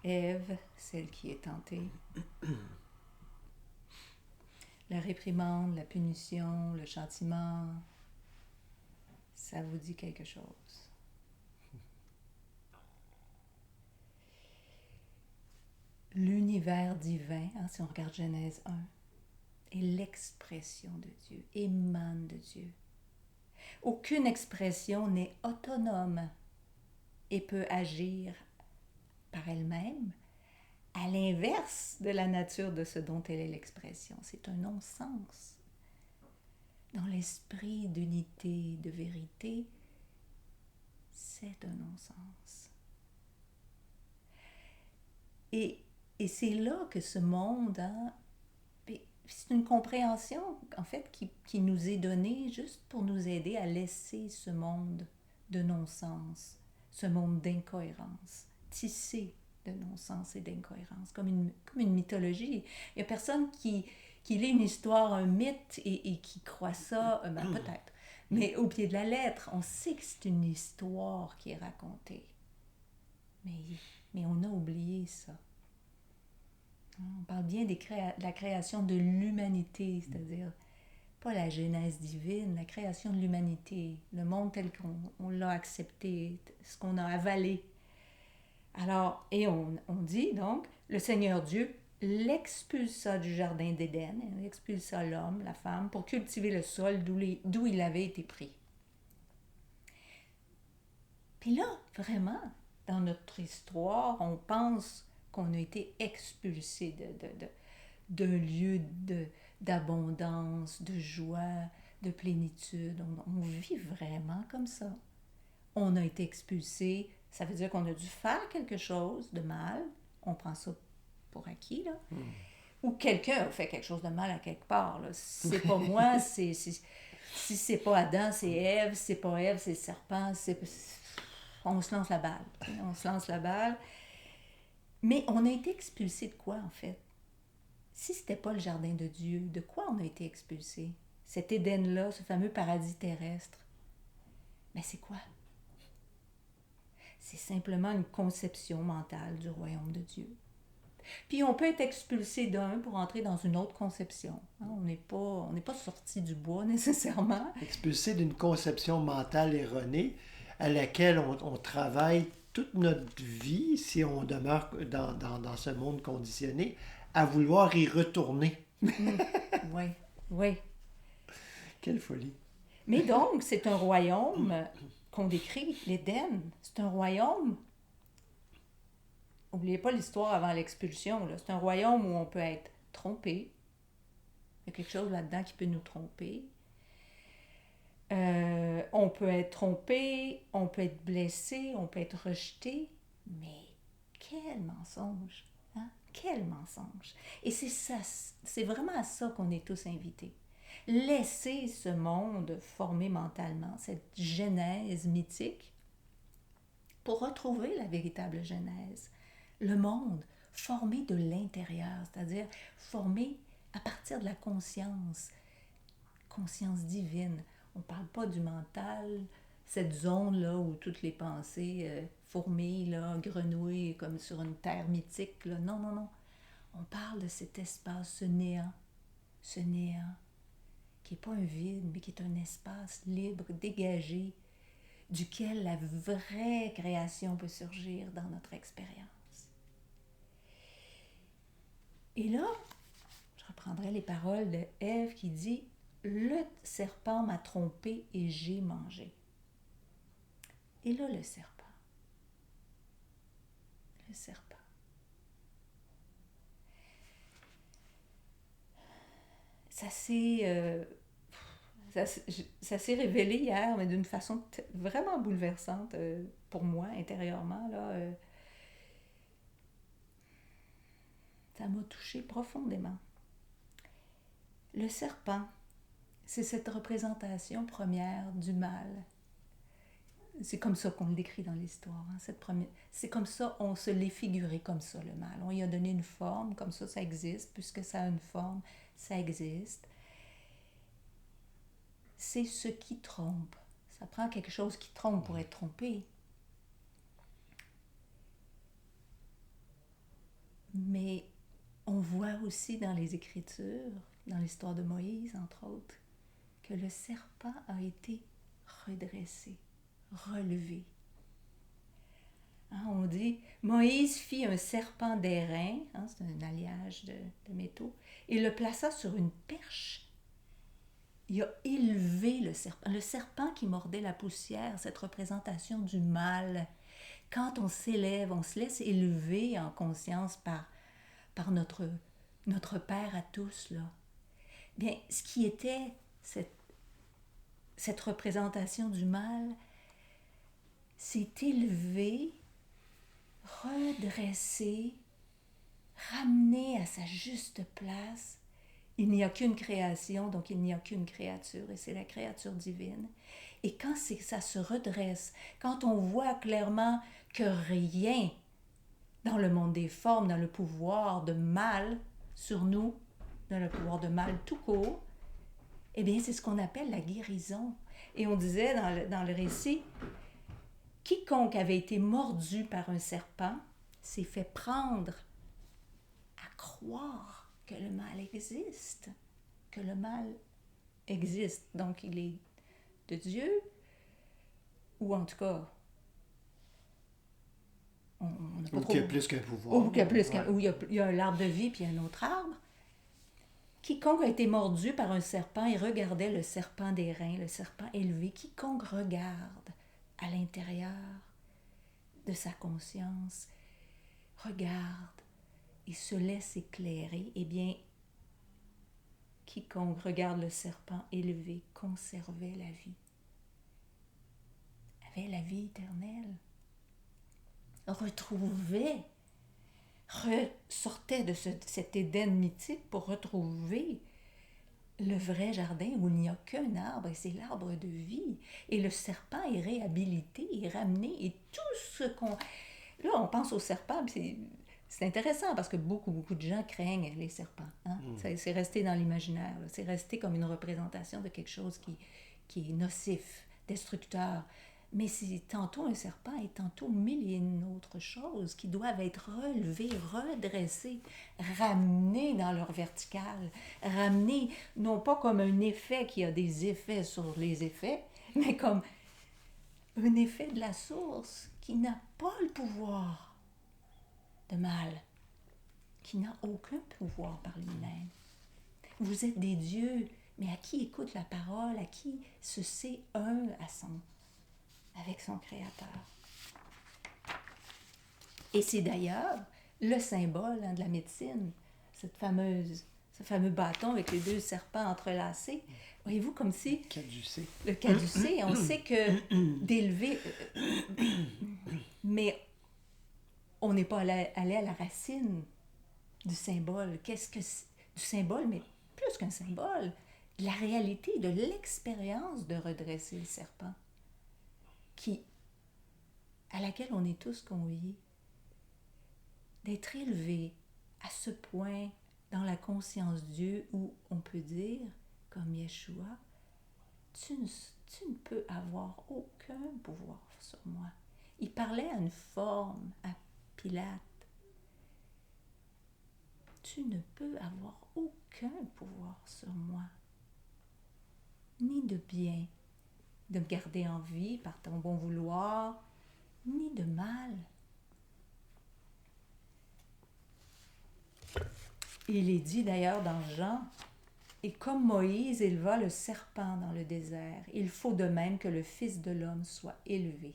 Ève, celle qui est tentée. La réprimande, la punition, le châtiment, ça vous dit quelque chose. L'univers divin, si on regarde Genèse 1, est l'expression de Dieu, émane de Dieu. Aucune expression n'est autonome et peut agir par elle-même à l'inverse de la nature de ce dont elle est l'expression. C'est un non-sens. Dans l'esprit d'unité, de vérité, c'est un non-sens. Et c'est là que ce monde, c'est une compréhension, en fait, qui nous est donnée juste pour nous aider à laisser ce monde de non-sens, ce monde d'incohérence, tissé de non-sens et d'incohérence, comme une mythologie. Il n'y a personne qui lit une histoire, un mythe, et qui croit ça, peut-être, mais au pied de la lettre. On sait que c'est une histoire qui est racontée. Mais on a oublié ça. On parle bien de la création de l'humanité, c'est-à-dire pas la genèse divine, la création de l'humanité, le monde tel qu'on l'a accepté, ce qu'on a avalé. Alors, et on dit donc, le Seigneur Dieu l'expulsa du jardin d'Éden, il expulsa l'homme, la femme, pour cultiver le sol d'où il avait été pris. Puis là, vraiment, dans notre histoire, on pense qu'on a été expulsé d'un lieu d'abondance, de joie, de plénitude. On vit vraiment comme ça. On a été expulsé, ça veut dire qu'on a dû faire quelque chose de mal. On prend ça pour acquis, là. Ou quelqu'un a fait quelque chose de mal à quelque part, là. C'est pas moi, si c'est pas Adam, c'est Ève, si c'est pas Ève, c'est le serpent, on se lance la balle. On se lance la balle. Mais on a été expulsé de quoi, en fait? Si c'était pas le jardin de Dieu, de quoi on a été expulsé? Cet Éden-là, ce fameux paradis terrestre. Mais c'est quoi? C'est simplement une conception mentale du royaume de Dieu. Puis on peut être expulsé d'un pour entrer dans une autre conception. On n'est pas sorti du bois nécessairement. Expulsé d'une conception mentale erronée à laquelle on travaille toute notre vie, si on demeure dans ce monde conditionné, à vouloir y retourner. Oui. Quelle folie. Mais donc, c'est un royaume qu'on décrit, l'Éden. C'est un royaume. N'oubliez pas l'histoire avant l'expulsion, là. C'est un royaume où on peut être trompé. Il y a quelque chose là-dedans qui peut nous tromper. On peut être trompé, on peut être blessé, on peut être rejeté. Mais quel mensonge! Hein? Quel mensonge! Et c'est ça, c'est vraiment à ça qu'on est tous invités. Laisser ce monde formé mentalement, cette genèse mythique, pour retrouver la véritable genèse. Le monde formé de l'intérieur, c'est-à-dire formé à partir de la conscience divine. On ne parle pas du mental, cette zone-là où toutes les pensées fourmillent, là, grenouillent comme sur une terre mythique. Là. Non, non, non. On parle de cet espace, ce néant, qui n'est pas un vide, mais qui est un espace libre, dégagé, duquel la vraie création peut surgir dans notre expérience. Et là, je reprendrai les paroles de Ève qui dit « Le serpent m'a trompé et j'ai mangé. » Et là, le serpent. Ça s'est révélé hier, mais d'une façon vraiment bouleversante pour moi, intérieurement. Là, ça m'a touchée profondément. Le serpent, c'est cette représentation première du mal. C'est comme ça qu'on le décrit dans l'histoire. Hein, c'est comme ça, on se l'est figuré comme ça, le mal. On y a donné une forme, comme ça existe, puisque ça a une forme, ça existe. C'est ce qui trompe. Ça prend quelque chose qui trompe pour être trompé. Mais on voit aussi dans les Écritures, dans l'histoire de Moïse, entre autres, que le serpent a été redressé, relevé. Hein, on dit, Moïse fit un serpent d'airain, hein, c'est un alliage de métaux, et le plaça sur une perche. Il a élevé le serpent qui mordait la poussière, cette représentation du mal. Quand on s'élève, on se laisse élever en conscience par notre Père à tous, là. Bien, ce qui était cette représentation du mal s'est élevé, redressé, ramené à sa juste place. Il n'y a qu'une création, donc il n'y a qu'une créature, et c'est la créature divine. Et quand ça se redresse, quand on voit clairement que rien dans le monde des formes, dans le pouvoir de mal sur nous, dans le pouvoir de mal tout court, eh bien, c'est ce qu'on appelle la guérison. Et on disait dans le récit, quiconque avait été mordu par un serpent s'est fait prendre à croire que le mal existe, Donc, il est de Dieu, ou en tout cas, on n'a pas ou trop... qu'il y a plus qu'un pouvoir. Ou il y a l'arbre de vie, puis un autre arbre. Quiconque a été mordu par un serpent et regardait le serpent d'airain, le serpent élevé, quiconque regarde à l'intérieur de sa conscience, regarde et se laisse éclairer, eh bien, quiconque regarde le serpent élevé conservait la vie, avait la vie éternelle, sortait de cet Éden mythique pour retrouver le vrai jardin où il n'y a qu'un arbre, et c'est l'arbre de vie. Et le serpent est réhabilité, est ramené, et tout ce qu'on... Là, on pense au serpent, c'est intéressant parce que beaucoup de gens craignent les serpents. Hein? C'est resté dans l'imaginaire. Là. C'est resté comme une représentation de quelque chose qui est nocif, destructeur. Mais c'est tantôt un serpent et tantôt mille et une autres choses qui doivent être relevées, redressées, ramenées dans leur verticale, ramenées non pas comme un effet qui a des effets sur les effets, mais comme un effet de la source qui n'a pas le pouvoir de mal, qui n'a aucun pouvoir par lui-même. Vous êtes des dieux, mais à qui écoute la parole, à qui se sait un avec son Créateur. Et c'est d'ailleurs le symbole de la médecine, ce fameux bâton avec les deux serpents entrelacés. Voyez-vous, comme si... Le caducé, on sait que d'élever... mais on n'est pas allé à la racine du symbole. Qu'est-ce que c'est? Du symbole, mais plus qu'un symbole, de la réalité, de l'expérience de redresser le serpent, à laquelle on est tous conviés, d'être élevé à ce point dans la conscience Dieu où on peut dire, comme Yeshua, tu tu ne peux avoir aucun pouvoir sur moi. Il parlait à une forme, à Pilate. Tu ne peux avoir aucun pouvoir sur moi, ni de bien, de me garder en vie par ton bon vouloir, ni de mal. Il est dit d'ailleurs dans Jean, et comme Moïse éleva le serpent dans le désert, il faut de même que le Fils de l'homme soit élevé,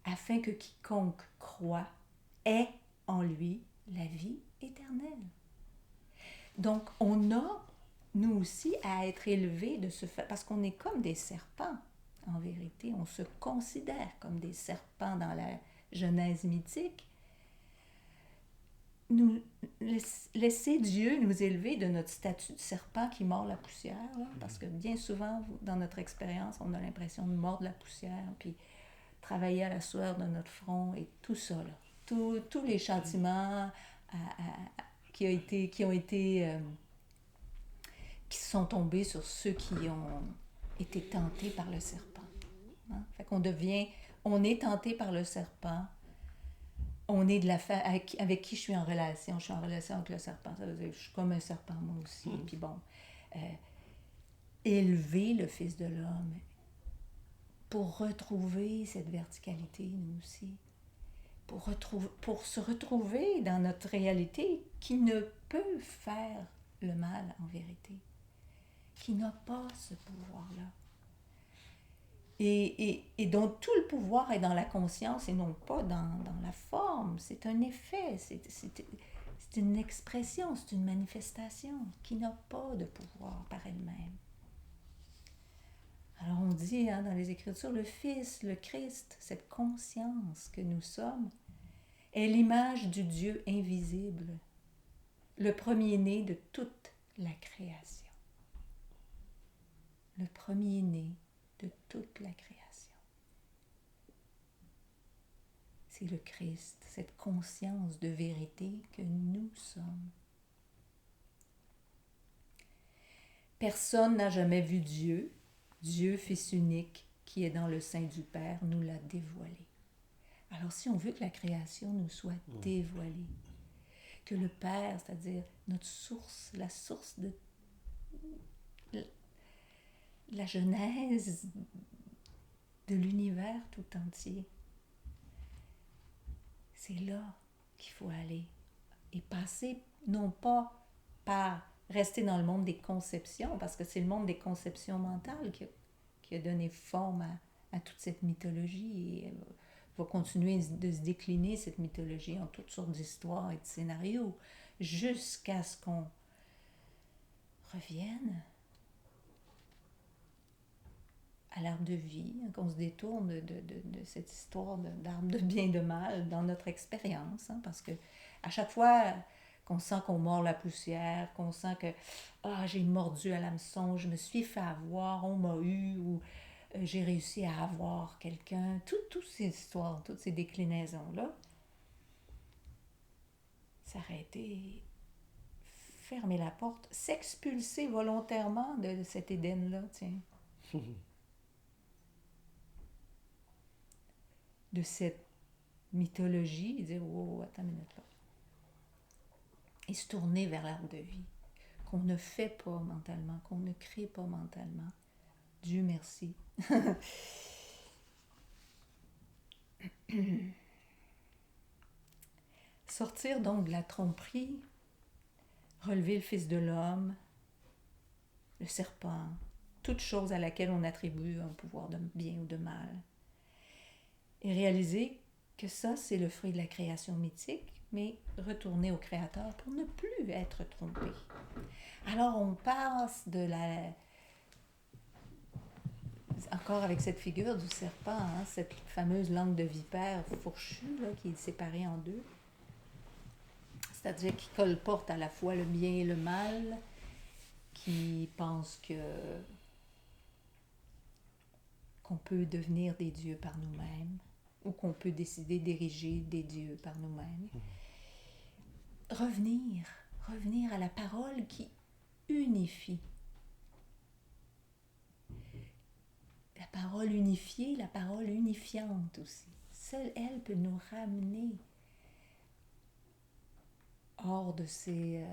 afin que quiconque croit ait en lui la vie éternelle. Donc, on a, nous aussi, à être élevés de ce fait, parce qu'on est comme des serpents, en vérité. On se considère comme des serpents dans la Genèse mythique. Nous laisser Dieu nous élever de notre statut de serpent qui mord la poussière, là, parce que bien souvent, dans notre expérience, on a l'impression de mordre la poussière, puis travailler à la sueur de notre front et tout ça, là. Tous les châtiments qui sont tombés sur ceux qui ont été tentés par le serpent. Hein? Fait qu'on on est tenté par le serpent. On est avec qui je suis en relation. Je suis en relation avec le serpent. Ça veut dire que je suis comme un serpent, moi aussi. Puis bon, élever le Fils de l'homme pour retrouver cette verticalité, nous aussi. Pour se retrouver dans notre réalité qui ne peut faire le mal en vérité, qui n'a pas ce pouvoir-là. Et dont tout le pouvoir est dans la conscience et non pas dans la forme. C'est un effet, c'est une expression, c'est une manifestation qui n'a pas de pouvoir par elle-même. Alors on dit dans les Écritures, le Fils, le Christ, cette conscience que nous sommes, est l'image du Dieu invisible, le premier-né de toute la création. Le premier-né de toute la création. C'est le Christ, cette conscience de vérité que nous sommes. Personne n'a jamais vu Dieu. Dieu, Fils unique, qui est dans le sein du Père, nous l'a dévoilé. Alors si on veut que la création nous soit dévoilée, que le Père, c'est-à-dire notre source, la source de la genèse de l'univers tout entier, c'est là qu'il faut aller et passer non pas par rester dans le monde des conceptions, parce que c'est le monde des conceptions mentales qui a donné forme à toute cette mythologie et va continuer de se décliner cette mythologie en toutes sortes d'histoires et de scénarios jusqu'à ce qu'on revienne à l'arbre de vie, qu'on se détourne de cette histoire d'arbre de bien et de mal dans notre expérience, hein, parce que à chaque fois qu'on sent qu'on mord la poussière, qu'on sent que j'ai mordu à l'hameçon, je me suis fait avoir, on m'a eu, ou j'ai réussi à avoir quelqu'un, toutes ces histoires, toutes ces déclinaisons-là, s'arrêter, fermer la porte, s'expulser volontairement de cet Éden-là, tiens. De cette mythologie, et dire, oh, attends une minute là. Et se tourner vers l'arbre de vie, qu'on ne fait pas mentalement, qu'on ne crée pas mentalement. Dieu merci. Sortir donc de la tromperie, relever le Fils de l'homme, le serpent, toute chose à laquelle on attribue un pouvoir de bien ou de mal. Et réaliser que ça, c'est le fruit de la création mythique, mais retourner au Créateur pour ne plus être trompé. Alors on passe de la... Encore avec cette figure du serpent, hein, cette fameuse langue de vipère fourchue là, qui est séparée en deux, c'est-à-dire qui colporte à la fois le bien et le mal, qui pense qu'on peut devenir des dieux par nous-mêmes, ou qu'on peut décider d'ériger des dieux par nous-mêmes. Revenir à la parole qui unifie. parole unifiée, la parole unifiante aussi. Seule elle peut nous ramener hors de ces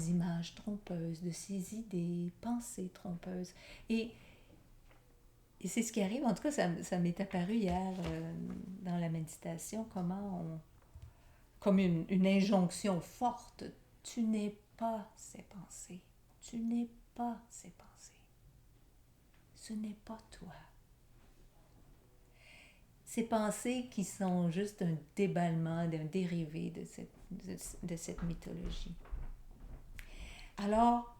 images trompeuses, de ces idées, pensées trompeuses. Et c'est ce qui arrive, en tout cas, ça m'est apparu hier dans la méditation, comme une injonction forte, tu n'es pas ces pensées, tu n'es pas ces pensées, ce n'est pas toi. Ces pensées qui sont juste un déballement, d'un dérivé de cette mythologie. Alors,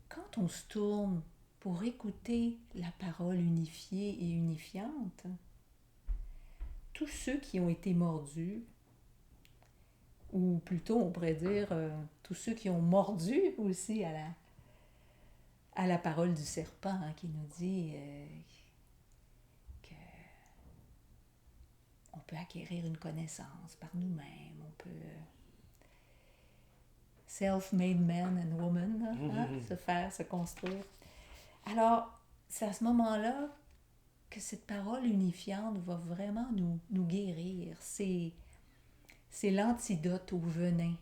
quand on se tourne pour écouter la parole unifiée et unifiante, tous ceux qui ont été mordus, ou plutôt on pourrait dire tous ceux qui ont mordu aussi à la parole du serpent qui nous dit qu'on peut acquérir une connaissance par nous-mêmes, on peut self-made man and woman, se construire. Alors, c'est à ce moment-là que cette parole unifiante va vraiment nous guérir. C'est l'antidote au venin.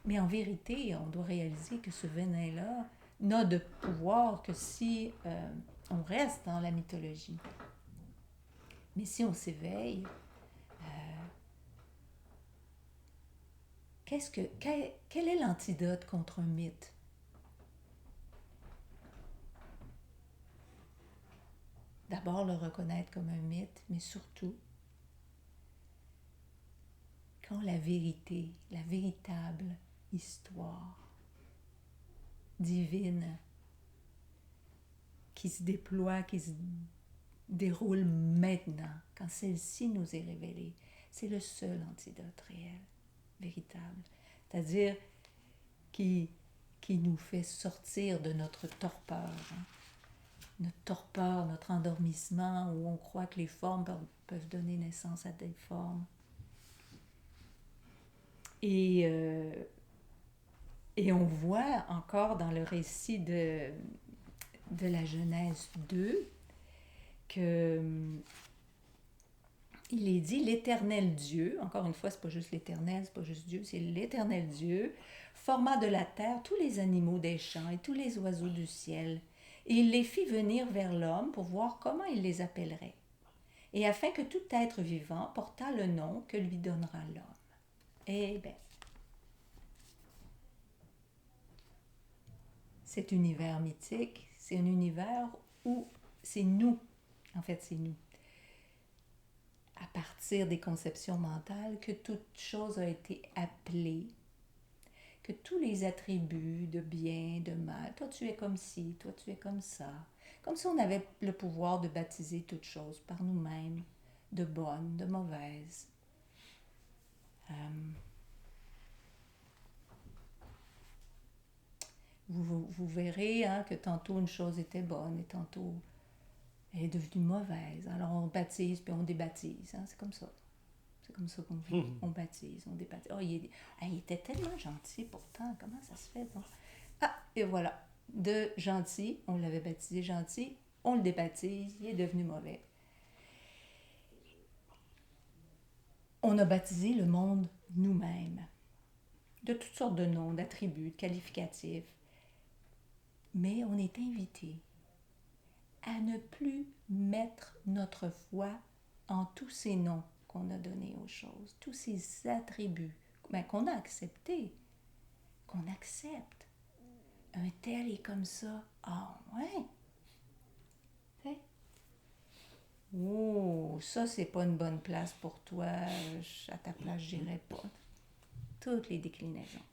Mais en vérité, on doit réaliser que ce venin-là n'a de pouvoir que si on reste dans la mythologie. Mais si on s'éveille, quel est l'antidote contre un mythe? D'abord le reconnaître comme un mythe, mais surtout quand la vérité, la véritable histoire divine qui se déploie, qui se déroule maintenant, quand celle-ci nous est révélée, c'est le seul antidote réel, véritable. C'est-à-dire qui nous fait sortir de notre torpeur, notre torpeur, notre endormissement, où on croit que les formes peuvent donner naissance à des formes. Et on voit encore dans le récit de la Genèse 2 que il est dit l'Éternel Dieu, encore une fois, c'est pas juste l'Éternel, c'est pas juste Dieu, c'est l'Éternel Dieu, forma de la terre tous les animaux des champs et tous les oiseaux du ciel, et il les fit venir vers l'homme pour voir comment il les appellerait, et afin que tout être vivant portât le nom que lui donnera l'homme. Eh bien, cet univers mythique, c'est un univers où c'est nous, en fait c'est nous, à partir des conceptions mentales, que toute chose a été appelée, que tous les attributs de bien, de mal, toi tu es comme ci, toi tu es comme ça, comme si on avait le pouvoir de baptiser toute chose par nous-mêmes, de bonne, de mauvaise. Vous verrez que tantôt une chose était bonne et tantôt elle est devenue mauvaise. Alors on baptise puis on débaptise. C'est comme ça. C'est comme ça qu'on vit. On baptise, on débaptise. Oh, il était tellement gentil pourtant. Comment ça se fait? Donc? Ah, et voilà. De gentil, on l'avait baptisé gentil, on le débaptise, il est devenu mauvais. On a baptisé le monde nous-mêmes. De toutes sortes de noms, d'attributs, de qualificatifs. Mais on est invité à ne plus mettre notre foi en tous ces noms qu'on a donnés aux choses, tous ces attributs qu'on a acceptés, qu'on accepte. Un tel est comme ça. Ah ouais. T'sais? Oh, ça c'est pas une bonne place pour toi. À ta place, j'irai pas. Toutes les déclinaisons.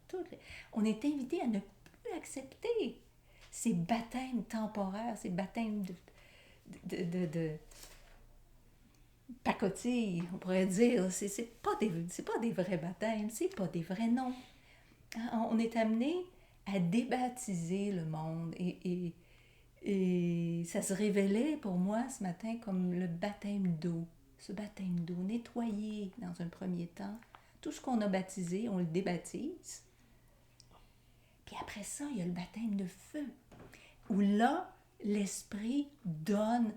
On est invité à ne plus accepter ces baptêmes temporaires, ces baptêmes de pacotille, on pourrait dire. C'est pas des vrais baptêmes, c'est pas des vrais noms. On est amené à débaptiser le monde et ça se révélait pour moi ce matin comme le baptême d'eau. Ce baptême d'eau, nettoyer dans un premier temps. Tout ce qu'on a baptisé, on le débaptise. Puis après ça, il y a le baptême de feu, où où là, l'esprit donne,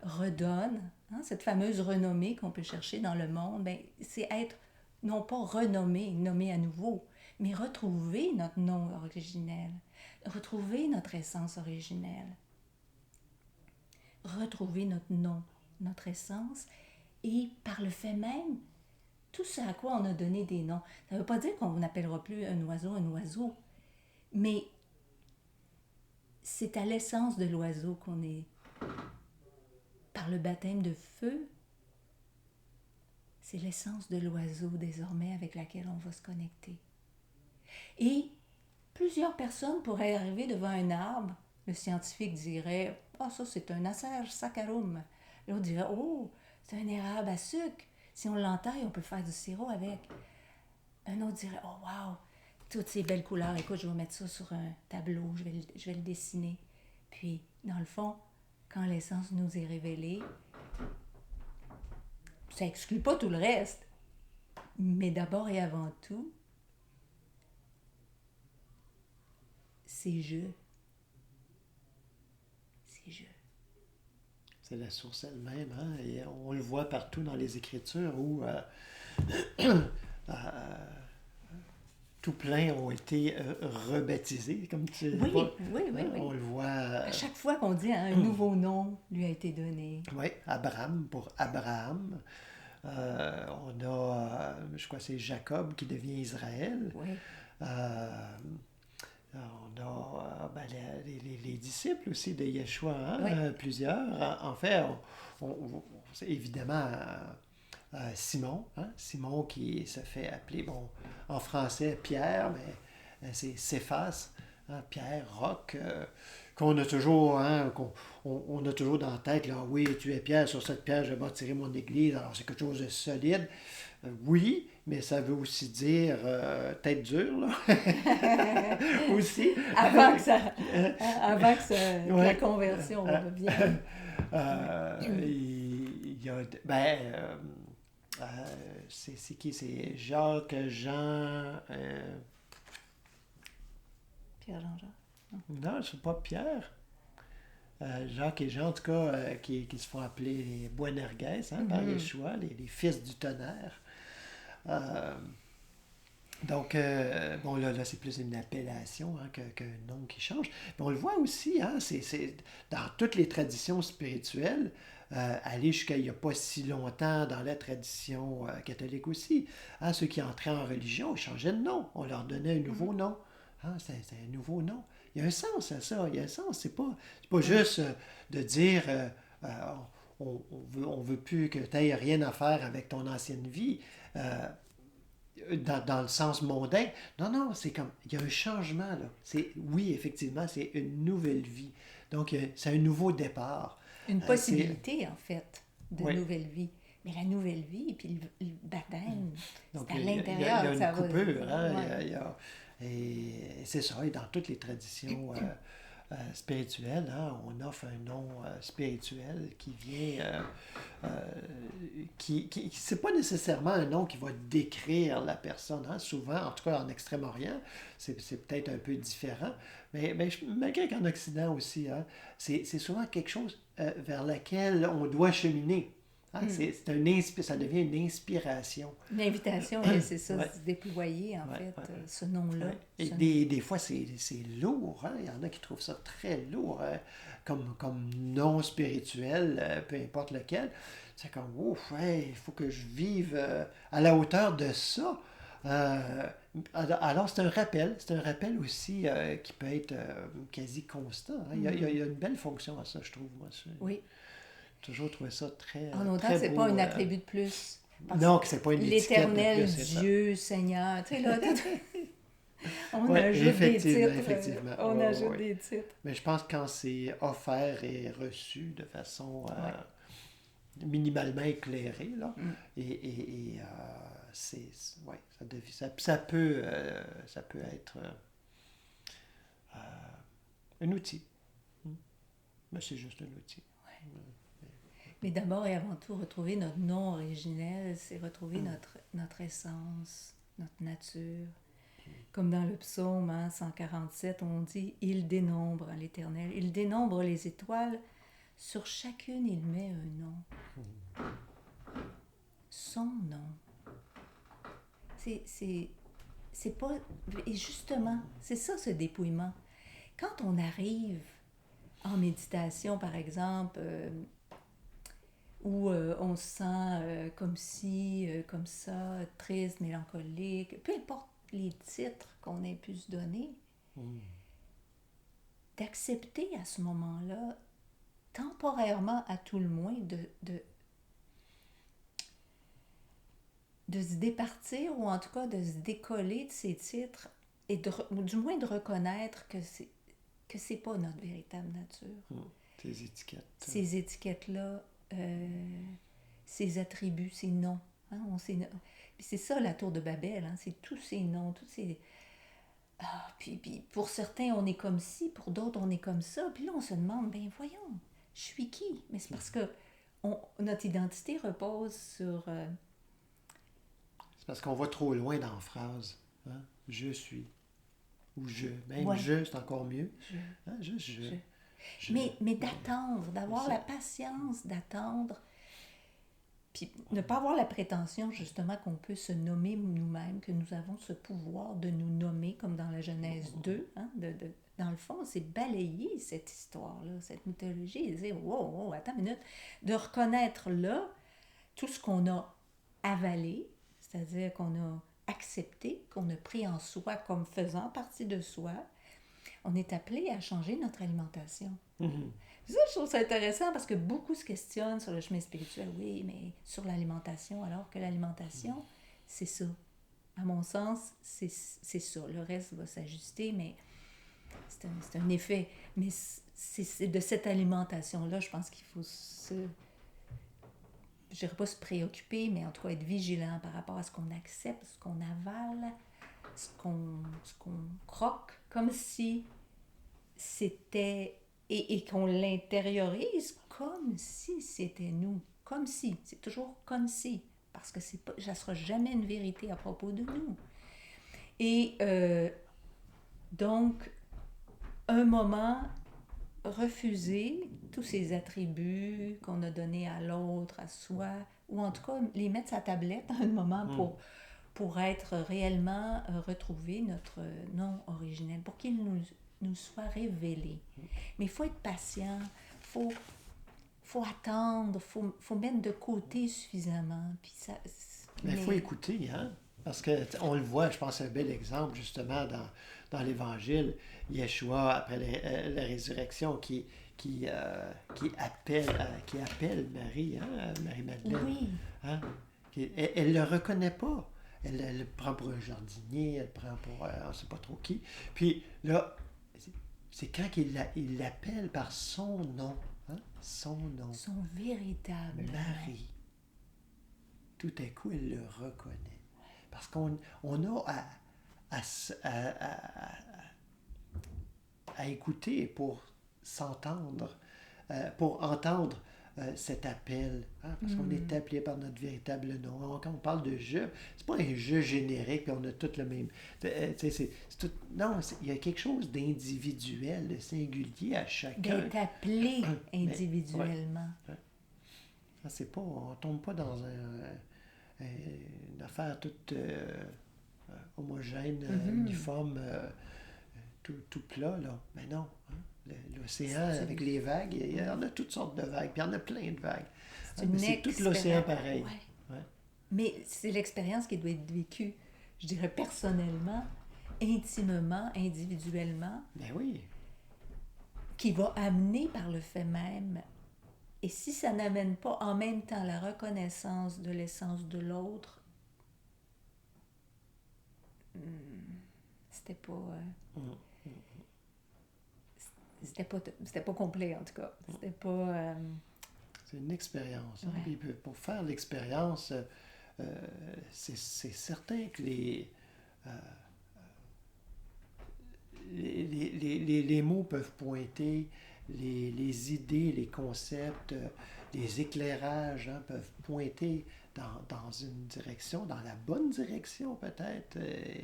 redonne, hein, cette fameuse renommée qu'on peut chercher dans le monde, ben, c'est être, non pas renommé, nommé à nouveau, mais retrouver notre nom originel, retrouver notre essence originelle, retrouver notre nom, notre essence, et par le fait même, tout ce à quoi on a donné des noms. Ça ne veut pas dire qu'on n'appellera plus un oiseau, mais c'est à l'essence de l'oiseau qu'on est. Par le baptême de feu, c'est l'essence de l'oiseau désormais avec laquelle on va se connecter. Et plusieurs personnes pourraient arriver devant un arbre. Le scientifique dirait « Ah, ça c'est un Acer saccharum ». L'autre dirait « Oh, c'est un érable à sucre. Si on l'entaille, on peut faire du sirop avec. » Un autre dirait « Oh, wow, toutes ces belles couleurs. Écoute, je vais mettre ça sur un tableau, je vais le dessiner. » Puis, dans le fond, quand l'essence nous est révélée, ça exclut pas tout le reste. Mais d'abord et avant tout, c'est je. C'est je. C'est la source elle-même, hein? Et on le voit partout dans les Écritures où tout plein ont été rebaptisés, comme tu Oui, vois. oui. On le voit. À chaque fois qu'on dit un nouveau nom lui a été donné. Oui, Abraham pour Abraham. On a, je crois que c'est Jacob qui devient Israël. Oui. On a les disciples aussi de Yeshua, hein? Oui. Plusieurs. En fait, c'est évidemment Simon, hein? Simon qui se fait appeler, bon, en français Pierre, mais c'est Céphas, hein? Pierre, roc, qu'on a toujours, hein, on a toujours dans la tête, là, oui, tu es Pierre, sur cette pierre, je vais bâtir mon église, alors c'est quelque chose de solide. Oui, mais ça veut aussi dire tête dure, là. Aussi. Avant que la conversion revienne. Il y a, c'est qui? C'est Jacques, Jean... Pierre Jean-Jacques. Non, c'est pas Pierre. Jacques et Jean, en tout cas, qui se font appeler les Boanerges, hein, par Yeshua, les fils du tonnerre. Donc, bon, là c'est plus une appellation, hein, qu'un nom qui change. Mais on le voit aussi, hein, c'est dans toutes les traditions spirituelles, aller jusqu'à il n'y a pas si longtemps dans la tradition catholique aussi. Hein, ceux qui entraient en religion, ils changeaient de nom. On leur donnait un nouveau nom. Hein, c'est un nouveau nom. Il y a un sens à ça. Il y a un sens. C'est pas juste de dire on veut plus que tu n'aies rien à faire avec ton ancienne vie. Dans le sens mondain. Non, c'est comme, il y a un changement, là. Oui, effectivement, c'est une nouvelle vie. Donc, c'est un nouveau départ. Une possibilité, en fait, de nouvelle vie. Mais la nouvelle vie, puis le baptême, c'est à l'intérieur. Il y a une coupure, hein? Et c'est ça, et dans toutes les traditions spirituelles, hein, on offre un nom spirituel qui vient... c'est pas nécessairement un nom qui va décrire la personne. Hein? Souvent, en tout cas en Extrême-Orient, c'est peut-être un peu différent. Mais malgré qu'en Occident aussi, hein, c'est souvent quelque chose vers lequel on doit cheminer. Hein? Ça devient une inspiration. Une invitation, c'est ça, se déployer, en fait, ce nom-là. Et des fois, c'est lourd. Hein? Il y en a qui trouvent ça très lourd, comme non spirituel, peu importe lequel. C'est comme, ouf, il faut que je vive à la hauteur de ça. Alors, c'est un rappel aussi qui peut être quasi constant. Hein? Il y a une belle fonction à ça, je trouve, moi. Oui. J'ai toujours trouvé ça très en autant très que c'est beau, pas un attribut de plus. Non, que c'est pas une étiquette de plus. L'éternel Dieu, Seigneur, tu sais, là, on ajoute des titres. Effectivement. On ajoute des titres. Mais je pense que quand c'est offert et reçu de façon minimalement éclairée, là, et ça peut être un outil. Mais c'est juste un outil. Mais d'abord et avant tout, retrouver notre nom originel, c'est retrouver notre essence, notre nature. Comme dans le psaume 147, on dit « Il dénombre l'Éternel, il dénombre les étoiles, sur chacune il met un nom. » Son nom. C'est pas... Et justement, c'est ça ce dépouillement. Quand on arrive en méditation, par exemple, où on se sent comme ci, comme ça, triste, mélancolique, peu importe les titres qu'on ait pu se donner, d'accepter à ce moment-là, temporairement à tout le moins, de se départir ou en tout cas de se décoller de ces titres et ou du moins de reconnaître que c'est pas notre véritable nature. Ces étiquettes. Ces étiquettes-là, ces attributs, ces noms. Hein, puis c'est ça la tour de Babel, hein, c'est tous ces noms, tous ces... puis pour certains, on est comme ci, pour d'autres, on est comme ça. Puis là, on se demande, ben voyons, je suis qui? Mais c'est parce que notre identité repose sur... C'est parce qu'on va trop loin dans la phrase. Hein? Je suis. Ou je. Même Ouais. je, c'est encore mieux. Hein? Juste je. Mais d'attendre, d'avoir la patience d'attendre, puis ne pas avoir la prétention justement qu'on peut se nommer nous-mêmes, que nous avons ce pouvoir de nous nommer, comme dans la Genèse 2. Hein, dans le fond, c'est balayer cette histoire-là, cette mythologie, et dire « wow, attends une minute », de reconnaître là tout ce qu'on a avalé, c'est-à-dire qu'on a accepté, qu'on a pris en soi comme faisant partie de soi. On est appelé à changer notre alimentation. Ça, je trouve ça intéressant parce que beaucoup se questionnent sur le chemin spirituel. Oui, mais sur l'alimentation, alors que l'alimentation, c'est ça. À mon sens, c'est ça. Le reste va s'ajuster, mais c'est un effet. Mais c'est de cette alimentation-là, je pense qu'il faut je dirais pas se préoccuper, mais en tout cas être vigilant par rapport à ce qu'on accepte, ce qu'on avale, ce qu'on croque, comme si c'était... Et qu'on l'intériorise comme si c'était nous. Comme si. C'est toujours comme si. Parce que ça ne sera jamais une vérité à propos de nous. Et donc, un moment, refuser tous ces attributs qu'on a donnés à l'autre, à soi, ou en tout cas les mettre sur la tablette à un moment pour être réellement retrouver notre nom originel, pour qu'il nous soit révélé. Mais il faut être patient, faut attendre, faut mettre de côté suffisamment. Puis ça, mais il faut écouter, hein? Parce qu'on le voit, je pense, un bel exemple, justement, dans l'Évangile. Yeshua, après la résurrection, qui appelle Marie, hein, Marie-Madeleine. Oui. Hein? Elle ne le reconnaît pas. Elle le prend pour un jardinier, elle le prend pour on ne sait pas trop qui. Puis là, c'est quand il l'appelle par son nom. Hein? Son nom. Son véritable Marie. Tout à coup, elle le reconnaît. Parce qu'on a à écouter pour s'entendre, pour entendre cet appel. Hein? Parce qu'on est appelé par notre véritable nom. Quand on parle de je, c'est pas un je générique, puis on a tout le même. Non, il y a quelque chose d'individuel, de singulier à chacun. d'être appelé individuellement. Ça, c'est pas, on tombe pas dans une affaire toute homogène, uniforme, tout plat, là. Mais non. Hein? L'océan avec les vagues, il y en a toutes sortes de vagues, puis il y en a plein de vagues. C'est tout l'océan pareil. Ouais. Mais c'est l'expérience qui doit être vécue, je dirais personnellement, intimement, individuellement. Ben oui. Qui va amener par le fait même. Et si ça n'amène pas en même temps la reconnaissance de l'essence de l'autre, c'était pas complet en tout cas. C'était pas... C'est une expérience. Hein? Ouais. Puis pour faire l'expérience, c'est certain que les mots peuvent pointer, les idées, les concepts, les éclairages, hein, peuvent pointer dans une direction, dans la bonne direction peut-être,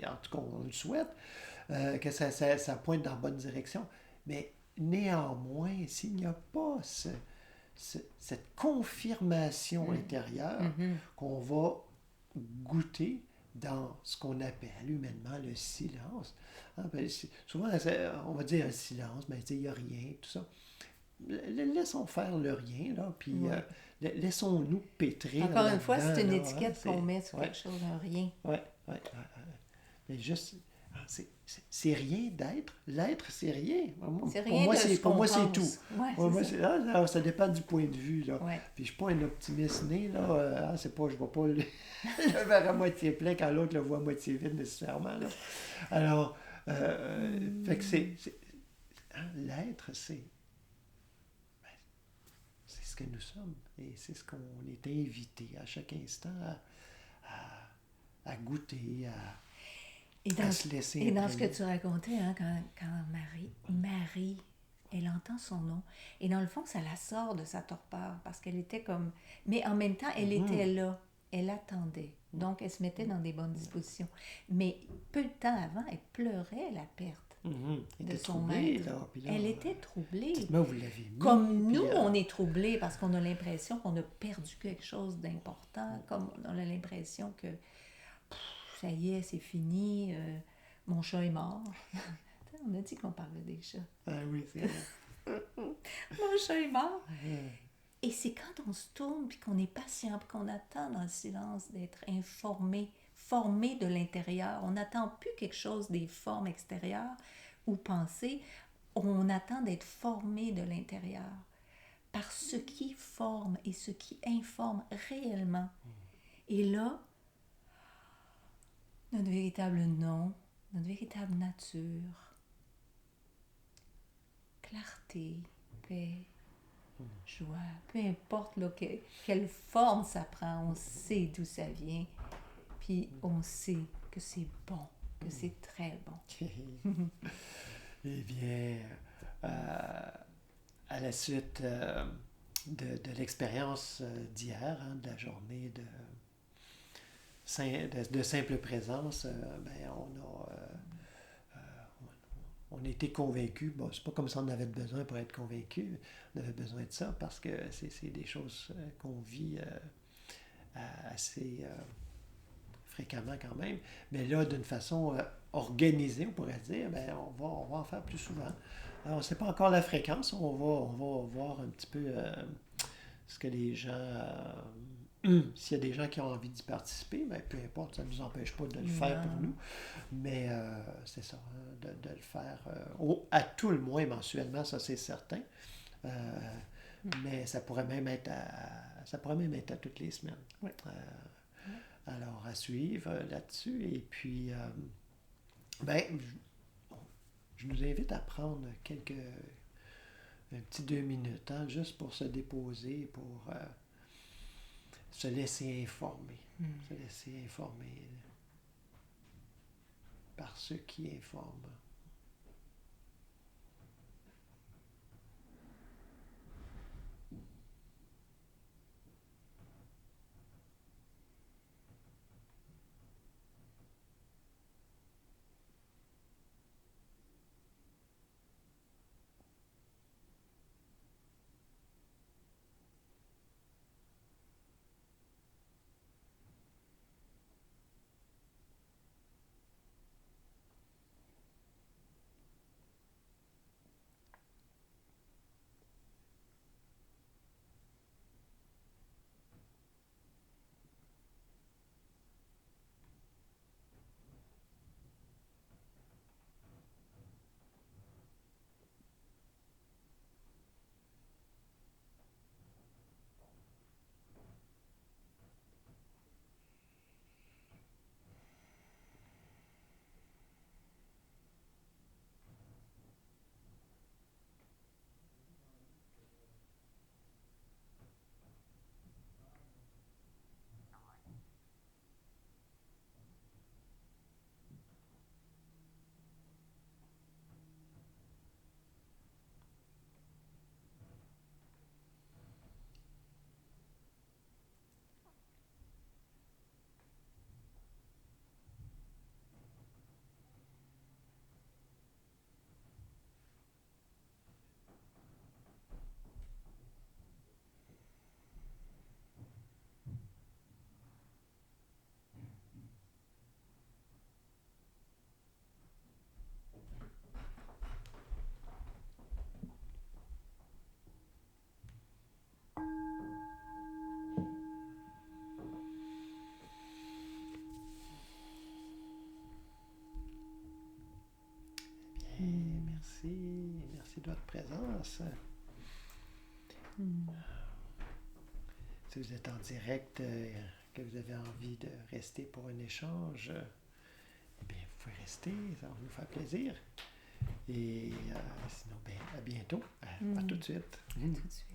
en tout cas on le souhaite, que ça pointe dans la bonne direction. Mais néanmoins, s'il n'y a pas cette confirmation intérieure qu'on va goûter dans ce qu'on appelle humainement le silence. Hein, ben, souvent, on va dire un silence, mais il n'y a rien, tout ça. Laissons faire le rien, là, puis laissons-nous pétrir. Encore une fois, c'est une là, étiquette qu'on met sur quelque chose, un rien. Oui. Mais juste, c'est rien d'être. L'être, c'est rien. C'est rien pour moi, c'est tout. Ouais, pour moi, ça dépend du point de vue. Là. Ouais. Puis je ne suis pas un optimiste né. Là. C'est pas, je ne vois pas le verre à moitié plein quand l'autre le voit à moitié vide nécessairement. Là. Alors, fait que l'être, c'est ce que nous sommes. Et c'est ce qu'on est invité à chaque instant à goûter, à se laisser Et dans ce imprégner. que tu racontais, hein, quand Marie, elle entend son nom, et dans le fond, ça la sort de sa torpeur, parce qu'elle était comme... Mais en même temps, elle était là, elle attendait. Donc, elle se mettait dans des bonnes dispositions. Mais peu de temps avant, elle pleurait la perte Elle de était son troublée, maître. là, puis là, Elle était troublée. dites-moi, vous l'avez mis. Comme puis, nous, on est troublés parce qu'on a l'impression qu'on a perdu quelque chose d'important, comme on a l'impression que ça y est, c'est fini, mon chat est mort. On a dit qu'on parlait des chats. Ah oui, c'est vrai. Mon chat est mort. Et c'est quand on se tourne, puis qu'on est patient, puis qu'on attend dans le silence d'être formé de l'intérieur. On n'attend plus quelque chose des formes extérieures ou pensées. On attend d'être formé de l'intérieur par ce qui forme et ce qui informe réellement. Et là, notre véritable nom, notre véritable nature, clarté, paix, joie, peu importe là, quelle forme ça prend, on sait d'où ça vient, puis on sait que c'est bon, que c'est très bon. Eh bien, à la suite de l'expérience d'hier, hein, de la journée de simple présence, on a été convaincus. Bon, c'est pas comme si on avait besoin pour être convaincus. On avait besoin de ça parce que c'est des choses qu'on vit assez fréquemment quand même. Mais là, d'une façon organisée, on pourrait dire, on va en faire plus souvent. Alors, on ne sait pas encore la fréquence. On va voir un petit peu ce que les gens... s'il y a des gens qui ont envie d'y participer, peu importe, ça ne nous empêche pas de le faire pour nous. Mais c'est ça, hein, de le faire à tout le moins mensuellement, ça c'est certain. Mais ça pourrait même être à toutes les semaines. Oui. Alors, à suivre là-dessus. Et puis, je nous invite à prendre un petit 2 minutes, hein, juste pour se déposer, pour se laisser informer. Se laisser informer par ceux qui informent. passe. Si vous êtes en direct, que vous avez envie de rester pour un échange, eh bien, vous pouvez rester, ça va nous faire plaisir. Et sinon, ben, à bientôt. À tout de suite. À tout de suite.